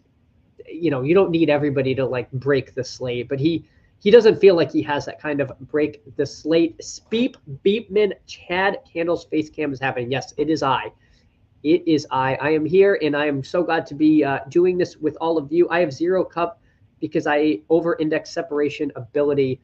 you don't need everybody to like break the slate, but he doesn't feel like he has that kind of break the slate. Beepman, Chad Candle's face cam is happening. Yes, it is I. It is I. I am here, and I am so glad to be doing this with all of you. I have 0 Kupp because I over-index separation ability.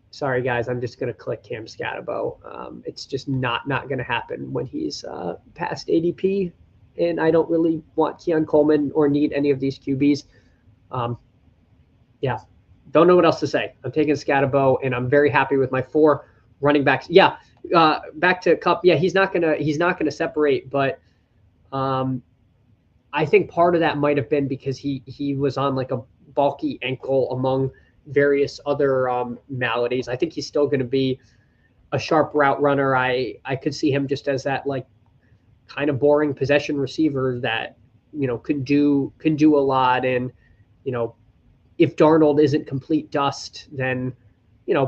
Sorry, guys. I'm just going to click Cam Scatabo. It's just not going to happen when he's past ADP, and I don't really want Keon Coleman or need any of these QBs. Yeah, don't know what else to say. I'm taking Scatabo, and I'm very happy with my 4 running backs. Yeah, back to Kupp. Yeah, he's not gonna separate, but I think part of that might have been because he was on like a bulky ankle among various other maladies. I think he's still going to be a sharp route runner. I could see him just as that like kind of boring possession receiver that can do a lot, and if Darnold isn't complete dust, then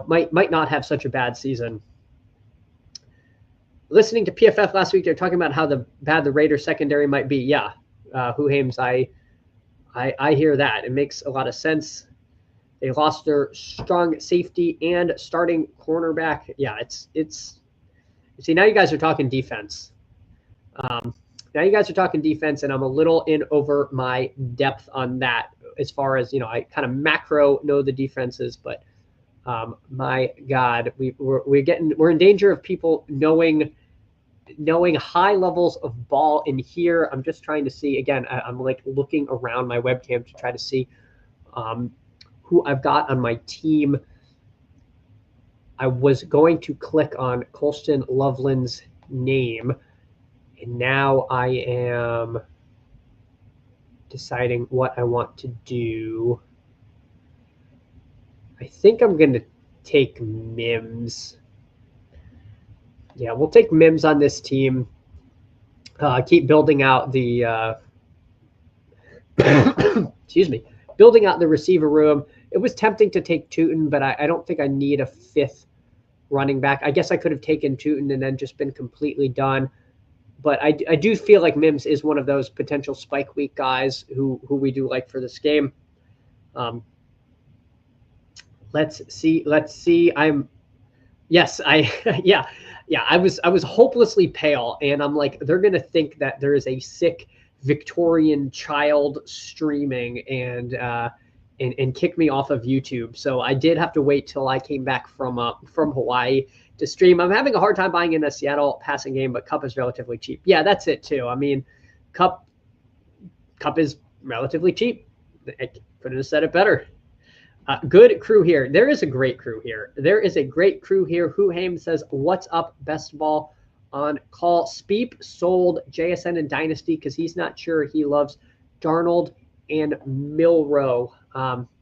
might not have such a bad season. Listening to PFF last week, they're talking about how bad the Raiders secondary might be. Yeah, Huhames, I hear that. It makes a lot of sense. They lost their strong safety and starting cornerback. Yeah, it's. See, now you guys are talking defense. And I'm a little in over my depth on that as far as I kind of macro know the defenses, but my God, we're in danger of people knowing high levels of ball in here. I'm just trying to see again. I'm like looking around my webcam to try to see who I've got on my team. I was going to click on Colston Loveland's name, and now I am deciding what I want to do. I think I'm going to take Mims. Yeah, we'll take Mims on this team. Keep building out the excuse me, building out the receiver room. It was tempting to take Tootin, but I don't think I need a 5th running back. I guess I could have taken Tootin and then just been completely done. But I do feel like Mims is one of those potential spike week guys who we do like for this game. Let's see. I was hopelessly pale, and I'm like, they're gonna think that there is a sick Victorian child streaming and kick me off of YouTube. So I did have to wait till I came back from Hawaii to stream. I'm having a hard time buying in a Seattle passing game, but Kupp is relatively cheap. Yeah, that's it too. I mean, Kupp is relatively cheap. I couldn't have said it better. Good crew here. There is a great crew here. Huhames says, "What's up, best ball on call?" Speep sold JSN and Dynasty because he's not sure he loves Darnold and Milrow.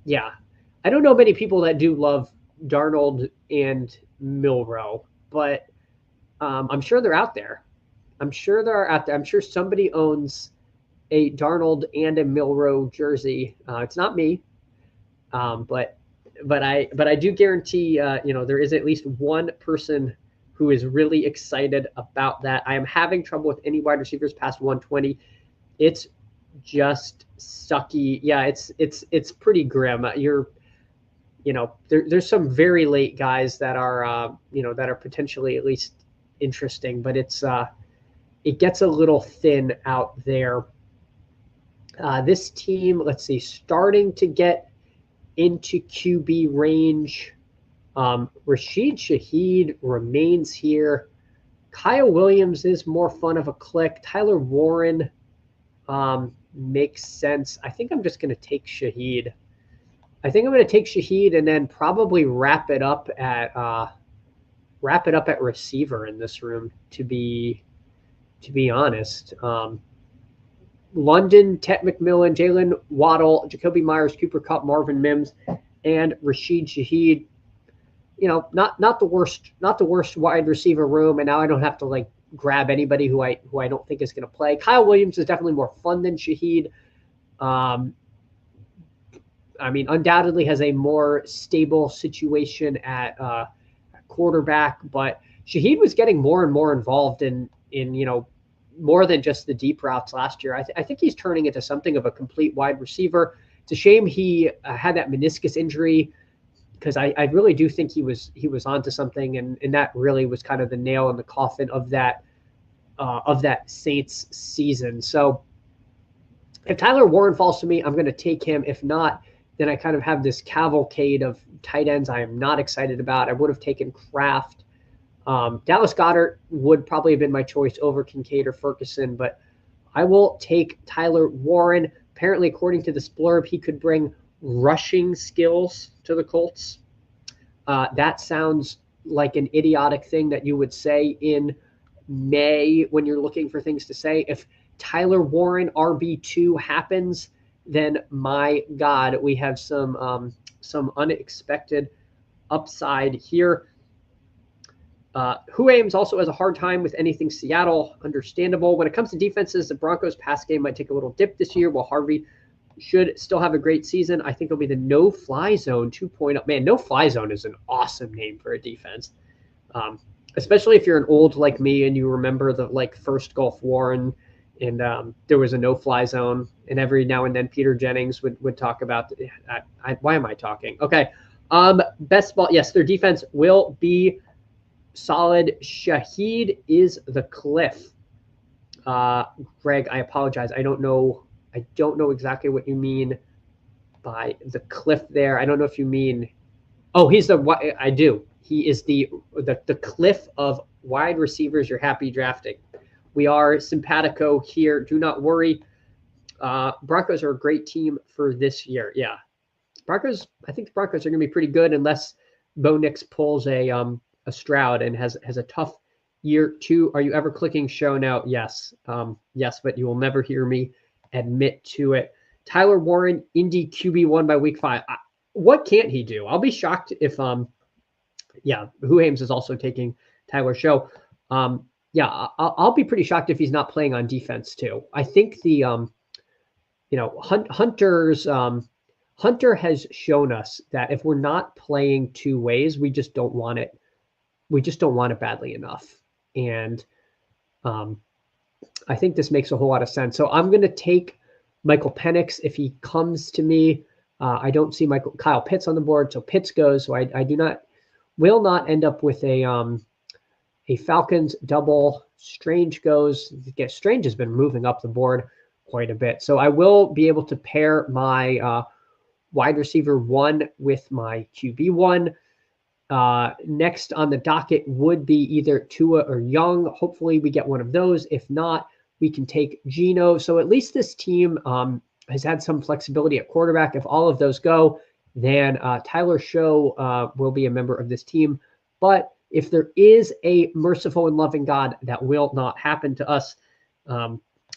Yeah, I don't know many people that do love Darnold and Milrow, but I'm sure they're out there. I'm sure somebody owns a Darnold and a Milrow jersey. It's not me, but I do guarantee there is at least one person who is really excited about that. I am having trouble with any wide receivers past 120. It's just sucky. Yeah, it's pretty grim. There's some very late guys that are that are potentially at least interesting, but it gets a little thin out there. This team, let's see, starting to get into QB range. Rashid Shaheed remains here. Kyle Williams is more fun of a click. Tyler Warren makes sense. I think I'm just going to take Shaheed. I think I'm going to take Shaheed and then probably wrap it up at receiver in this room. To be honest, London, Tet McMillan, Jalen Waddle, Jacoby Myers, Cooper Kupp, Marvin Mims, and Rashid Shaheed. You know, not the worst wide receiver room. And now I don't have to like grab anybody who I don't think is going to play. Kyle Williams is definitely more fun than Shaheed. I mean, undoubtedly has a more stable situation at quarterback, but Shaheed was getting more and more involved in more than just the deep routes last year. I think he's turning into something of a complete wide receiver. It's a shame he had that meniscus injury, because I really do think he was onto something, and that really was kind of the nail in the coffin of that Saints season. So if Tyler Warren falls to me, I'm going to take him. If not, then I kind of have this cavalcade of tight ends I am not excited about. I would have taken Kraft. Dallas Goedert would probably have been my choice over Kincaid or Ferguson, but I will take Tyler Warren. Apparently, according to this blurb, he could bring rushing skills to the Colts. That sounds like an idiotic thing that you would say in May when you're looking for things to say. If Tyler Warren RB2 happens, then my God, we have some unexpected upside here. Who Ames also has a hard time with anything Seattle. Understandable. When it comes to defenses, the Broncos pass game might take a little dip this year, while Harvey should still have a great season. I think it'll be the no-fly zone 2.0. Man, no-fly zone is an awesome name for a defense, especially if you're an old like me and you remember the first Gulf War and there was a no-fly zone, and every now and then Peter Jennings would talk about. Why am I talking? Okay, best ball. Yes, their defense will be solid. Shaheed is the cliff. Greg, I apologize. I don't know exactly what you mean by the cliff there. I don't know if you mean. Oh, he's the. I do. He is the cliff of wide receivers you're happy drafting. We are simpatico here. Do not worry. Broncos are a great team for this year. Yeah, Broncos. I think the Broncos are going to be pretty good unless Bo Nix pulls a Stroud and has a tough year too. Are you ever clicking show now? Yes. Yes, but you will never hear me admit to it. Tyler Warren, Indy QB1 by week 5. What can't he do? I'll be shocked if Who Ames is also taking Tyler's show. I'll be pretty shocked if he's not playing on defense too. I think the Hunter has shown us that if we're not playing two ways, we just don't want it. We just don't want it badly enough. And I think this makes a whole lot of sense. So I'm going to take Michael Penix if he comes to me. I don't see Kyle Pitts on the board, so Pitts goes. So I will not end up with a Falcons double. Strange goes. Strange has been moving up the board quite a bit. So I will be able to pair my wide receiver 1 with my QB 1. Next on the docket would be either Tua or Young. Hopefully we get one of those. If not, we can take Geno. So at least this team has had some flexibility at quarterback. If all of those go, then Tyler Show will be a member of this team. But if there is a merciful and loving God, that will not happen to us.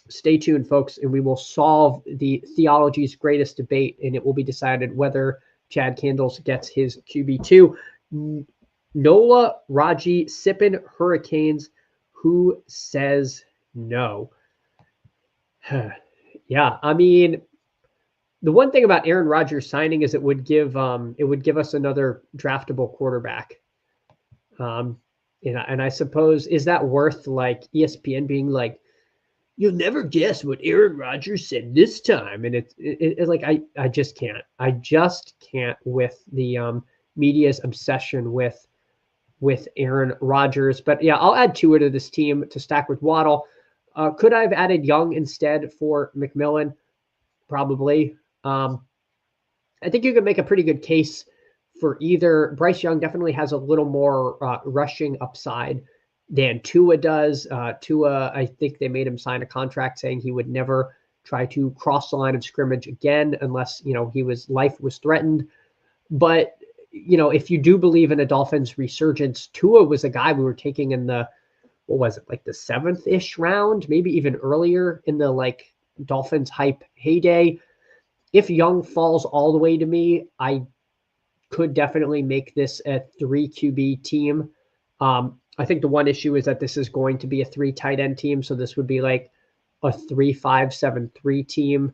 Stay tuned, folks, and we will solve the theology's greatest debate, and it will be decided whether Chad Candles gets his QB2. Nola, Raji, Sippin, Hurricanes. Who says no? Yeah, I mean, the one thing about Aaron Rodgers signing is it would give us another draftable quarterback. And I suppose, is that worth like ESPN being like, you'll never guess what Aaron Rodgers said this time? And it's like I just can't. I just can't with the media's obsession with Aaron Rodgers. But yeah, I'll add Tua to this team to stack with Waddle. Could I have added Young instead for McMillan? probably. I think you could make a pretty good case for either. Bryce Young definitely has a little more rushing upside than Tua does. Tua, I think they made him sign a contract saying he would never try to cross the line of scrimmage again unless, life was threatened. But, if you do believe in a Dolphins resurgence, Tua was a guy we were taking in the, what was it, like the 7th-ish round, maybe even earlier in the like Dolphins hype heyday. If Young falls all the way to me, I could definitely make this a 3 QB team. I think the one issue is that this is going to be a 3 tight end team. So this would be like a 3-5-7-3 team.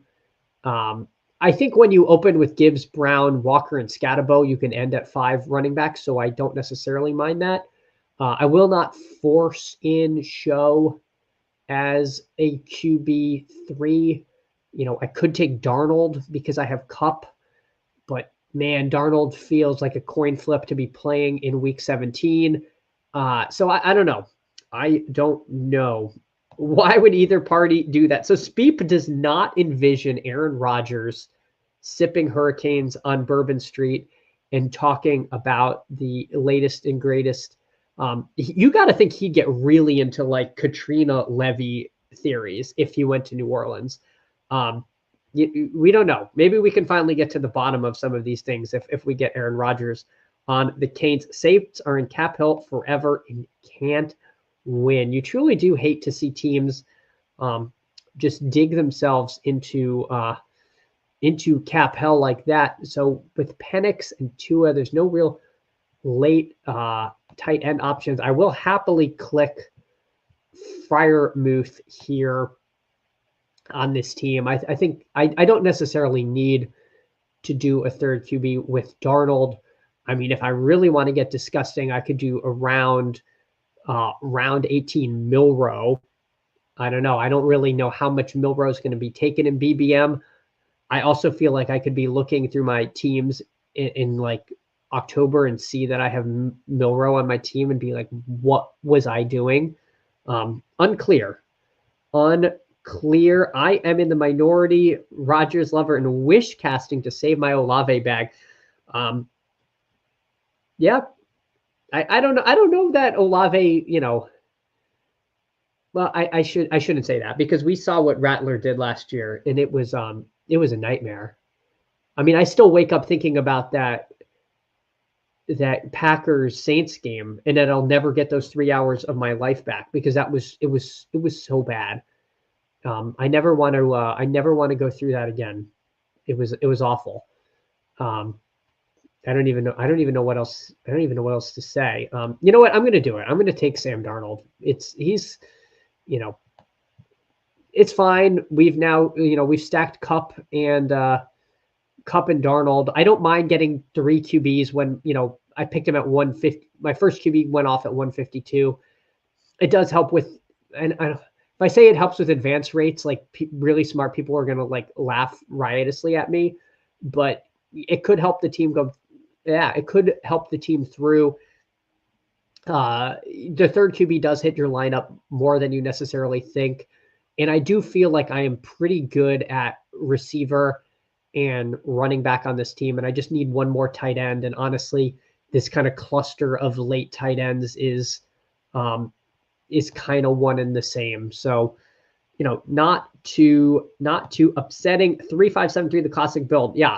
I think when you open with Gibbs, Brown, Walker, and Scatabo, you can end at 5 running backs. So I don't necessarily mind that. I will not force in Show as a QB3. I could take Darnold because I have Cup, but man, Darnold feels like a coin flip to be playing in week 17. So I don't know. I don't know. Why would either party do that? So Speep does not envision Aaron Rodgers sipping Hurricanes on Bourbon Street and talking about the latest and greatest. You got to think he'd get really into like Katrina Levy theories if he went to New Orleans. We don't know. Maybe we can finally get to the bottom of some of these things if we get Aaron Rodgers on the Canes. Saints are in cap hell forever and can't win. You truly do hate to see teams just dig themselves into cap hell like that. So with Penix and Tua, there's no real late tight end options. I will happily click Freiermuth here on this team. I think I don't necessarily need to do a 3rd QB with Darnold. I mean, if I really want to get disgusting, I could do a round 18 Milrow. I don't know. I don't really know how much Milrow is going to be taken in BBM. I also feel like I could be looking through my teams in like October and see that I have Milrow on my team and be like, what was I doing? Unclear. I am in the minority, Rodgers lover, and wish casting to save my Olave bag. Yeah, I don't know. I don't know that Olave, well, I shouldn't say that because we saw what Rattler did last year, and it was a nightmare. I mean, I still wake up thinking about that Packers Saints game, and that I'll never get those 3 hours of my life back because it was so bad. I never want to go through that again. It was awful. I don't even know what else to say. You know what? I'm going to do it. I'm going to take Sam Darnold. He's it's fine. We've now, we've stacked Cup and Darnold. I don't mind getting 3 QBs when, I picked him at 150. My first QB went off at 152. It does help with, and if I say it helps with advance rates, like really smart people are going to like laugh riotously at me, but it could help the team go. Yeah, it could help the team through. The 3rd QB does hit your lineup more than you necessarily think. And I do feel like I am pretty good at receiver and running back on this team. And I just need one more tight end. And honestly, this kind of cluster of late tight ends is kind of one and the same. So, not too upsetting. 3-5-7-3, the classic build. Yeah,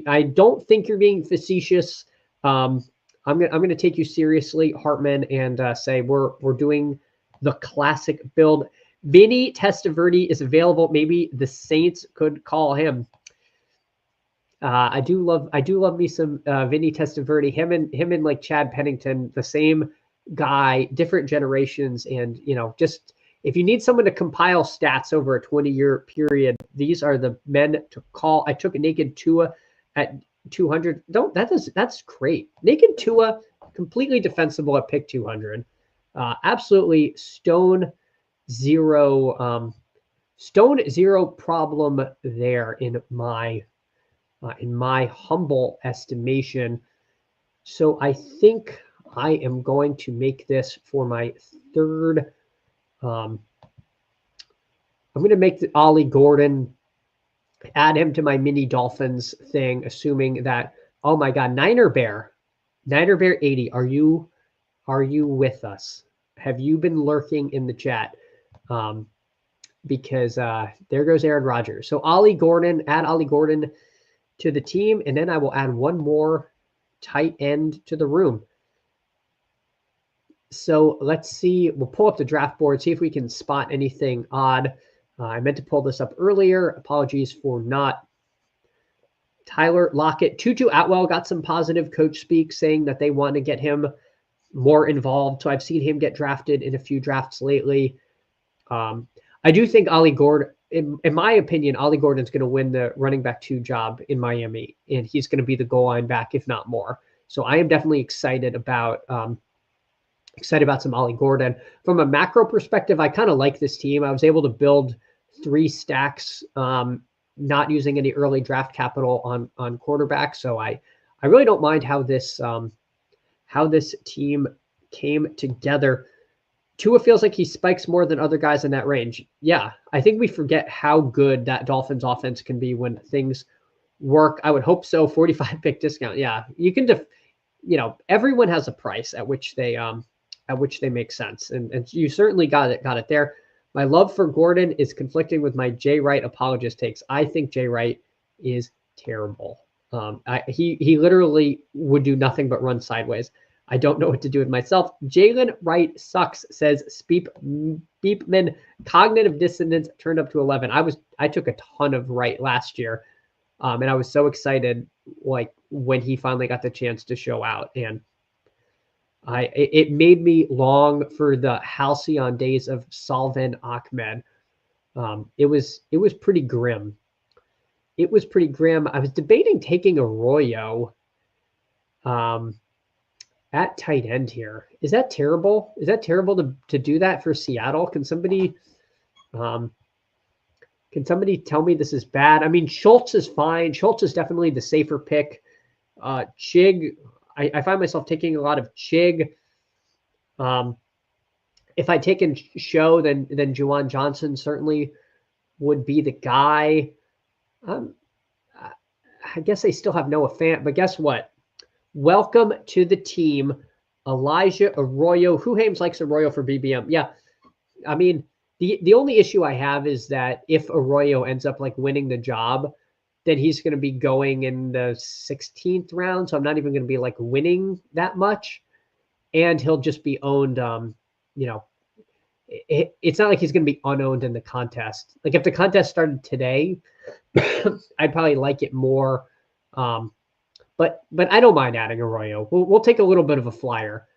I don't think you're being facetious. I'm gonna take you seriously, Hartman, and say we're doing the classic build. Vinny Testaverde is available. Maybe the Saints could call him. I do love me some Vinny Testaverde. Him and like Chad Pennington, the same guy, different generations, and just if you need someone to compile stats over a 20-year period, these are the men to call. I took a naked Tua at 200. That's great. Naked Tua, completely defensible at pick 200. Absolutely stone zero problem there in my humble estimation. So I think I am going to make this for my 3rd. I'm going to make the Ollie Gordon add him to my mini Dolphins thing, assuming that, oh my God, Niner Bear 80. Are you with us? Have you been lurking in the chat? Because there goes Aaron Rodgers. So Ollie Gordon, add Ollie Gordon to the team, and then I will add one more tight end to the room. So let's see. We'll pull up the draft board, see if we can spot anything odd. I meant to pull this up earlier. Apologies for not. Tyler Lockett, Tutu Atwell got some positive coach speak saying that they want to get him more involved. So I've seen him get drafted in a few drafts lately. I do think Ollie Gordon, in my opinion, Ollie Gordon's going to win the running back 2 job in Miami, and he's going to be the goal line back, if not more. So I am definitely excited about some Ollie Gordon. From a macro perspective, I kind of like this team. I was able to build 3 stacks, not using any early draft capital on quarterback. So I really don't mind how this team came together. Tua feels like he spikes more than other guys in that range. Yeah, I think we forget how good that Dolphins offense can be when things work. I would hope so. 45 pick discount. Yeah, you can everyone has a price at which they make sense, and you certainly got it there. My love for Gordon is conflicting with my Jay Wright apologist takes. I think Jay Wright is terrible. He literally would do nothing but run sideways. I don't know what to do with myself. Jalen Wright sucks, says Beepman. Cognitive dissonance turned up to 11. I took a ton of Wright last year, and I was so excited when he finally got the chance to show out, and it made me long for the halcyon days of Salvin Ahmed. It was pretty grim. It was pretty grim. I was debating taking Arroyo at tight end here. Is that terrible? Is that terrible to do that for Seattle? Can somebody tell me this is bad? I mean, Schultz is fine. Schultz is definitely the safer pick. Chig, I find myself taking a lot of Chig. If I take in Show, then Juwan Johnson certainly would be the guy. I guess I still have Noah Fant, but guess what? Welcome to the team, Elijah Arroyo. Who Hames likes Arroyo for BBM? Yeah, I mean, the only issue I have is that if Arroyo ends up winning the job, then he's going to be going in the 16th round. So I'm not even going to be winning that much. And he'll just be owned. It's not like he's going to be unowned in the contest. If the contest started today, I'd probably like it more. But I don't mind adding Arroyo. We'll take a little bit of a flyer.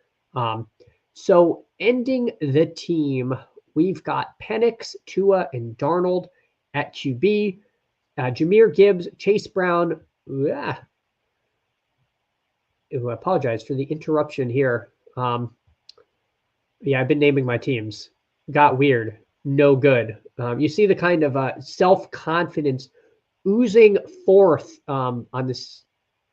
So ending the team, we've got Penix, Tua, and Darnold at QB. Jahmyr Gibbs, Chase Brown. I apologize for the interruption here. I've been naming my teams. Got weird. No good. You see the kind of self-confidence oozing forth on this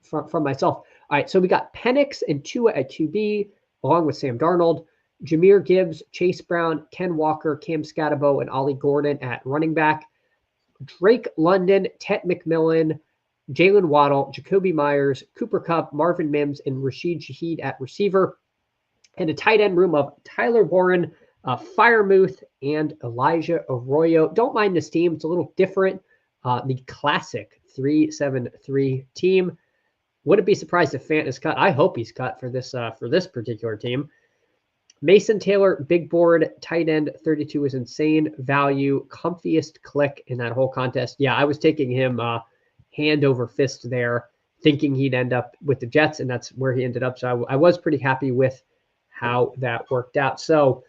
from myself. All right, so we got Penix and Tua at QB, along with Sam Darnold, Jahmyr Gibbs, Chase Brown, Ken Walker, Cam Scatabo, and Ollie Gordon at running back. Drake London, Tet McMillan, Jalen Waddle, Jacoby Myers, Cooper Kupp, Marvin Mims, and Rashid Shaheed at receiver. And a tight end room of Tyler Warren, Firemuth, and Elijah Arroyo. Don't mind this team. It's a little different. The classic 3-7-3 team. Wouldn't be surprised if Fant is cut. I hope he's cut for this particular team. Mason Taylor, big board, tight end, 32 is insane value, comfiest click in that whole contest. Yeah, I was taking him hand over fist there, thinking he'd end up with the Jets, and that's where he ended up. So I was pretty happy with how that worked out. So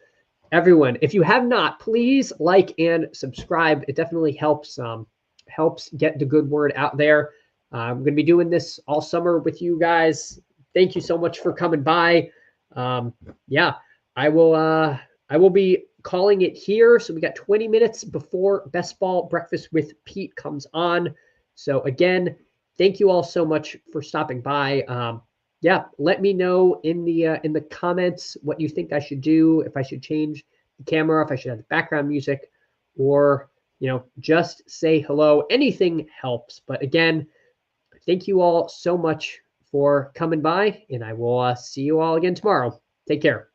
everyone, if you have not, please like and subscribe. It definitely helps get the good word out there. I'm going to be doing this all summer with you guys. Thank you so much for coming by. I will be calling it here. So we got 20 minutes before Best Ball Breakfast with Pete comes on. So again, thank you all so much for stopping by. Let me know in the comments what you think I should do, if I should change the camera, if I should have the background music, or just say hello. Anything helps. But again, thank you all so much for coming by, and I will see you all again tomorrow. Take care.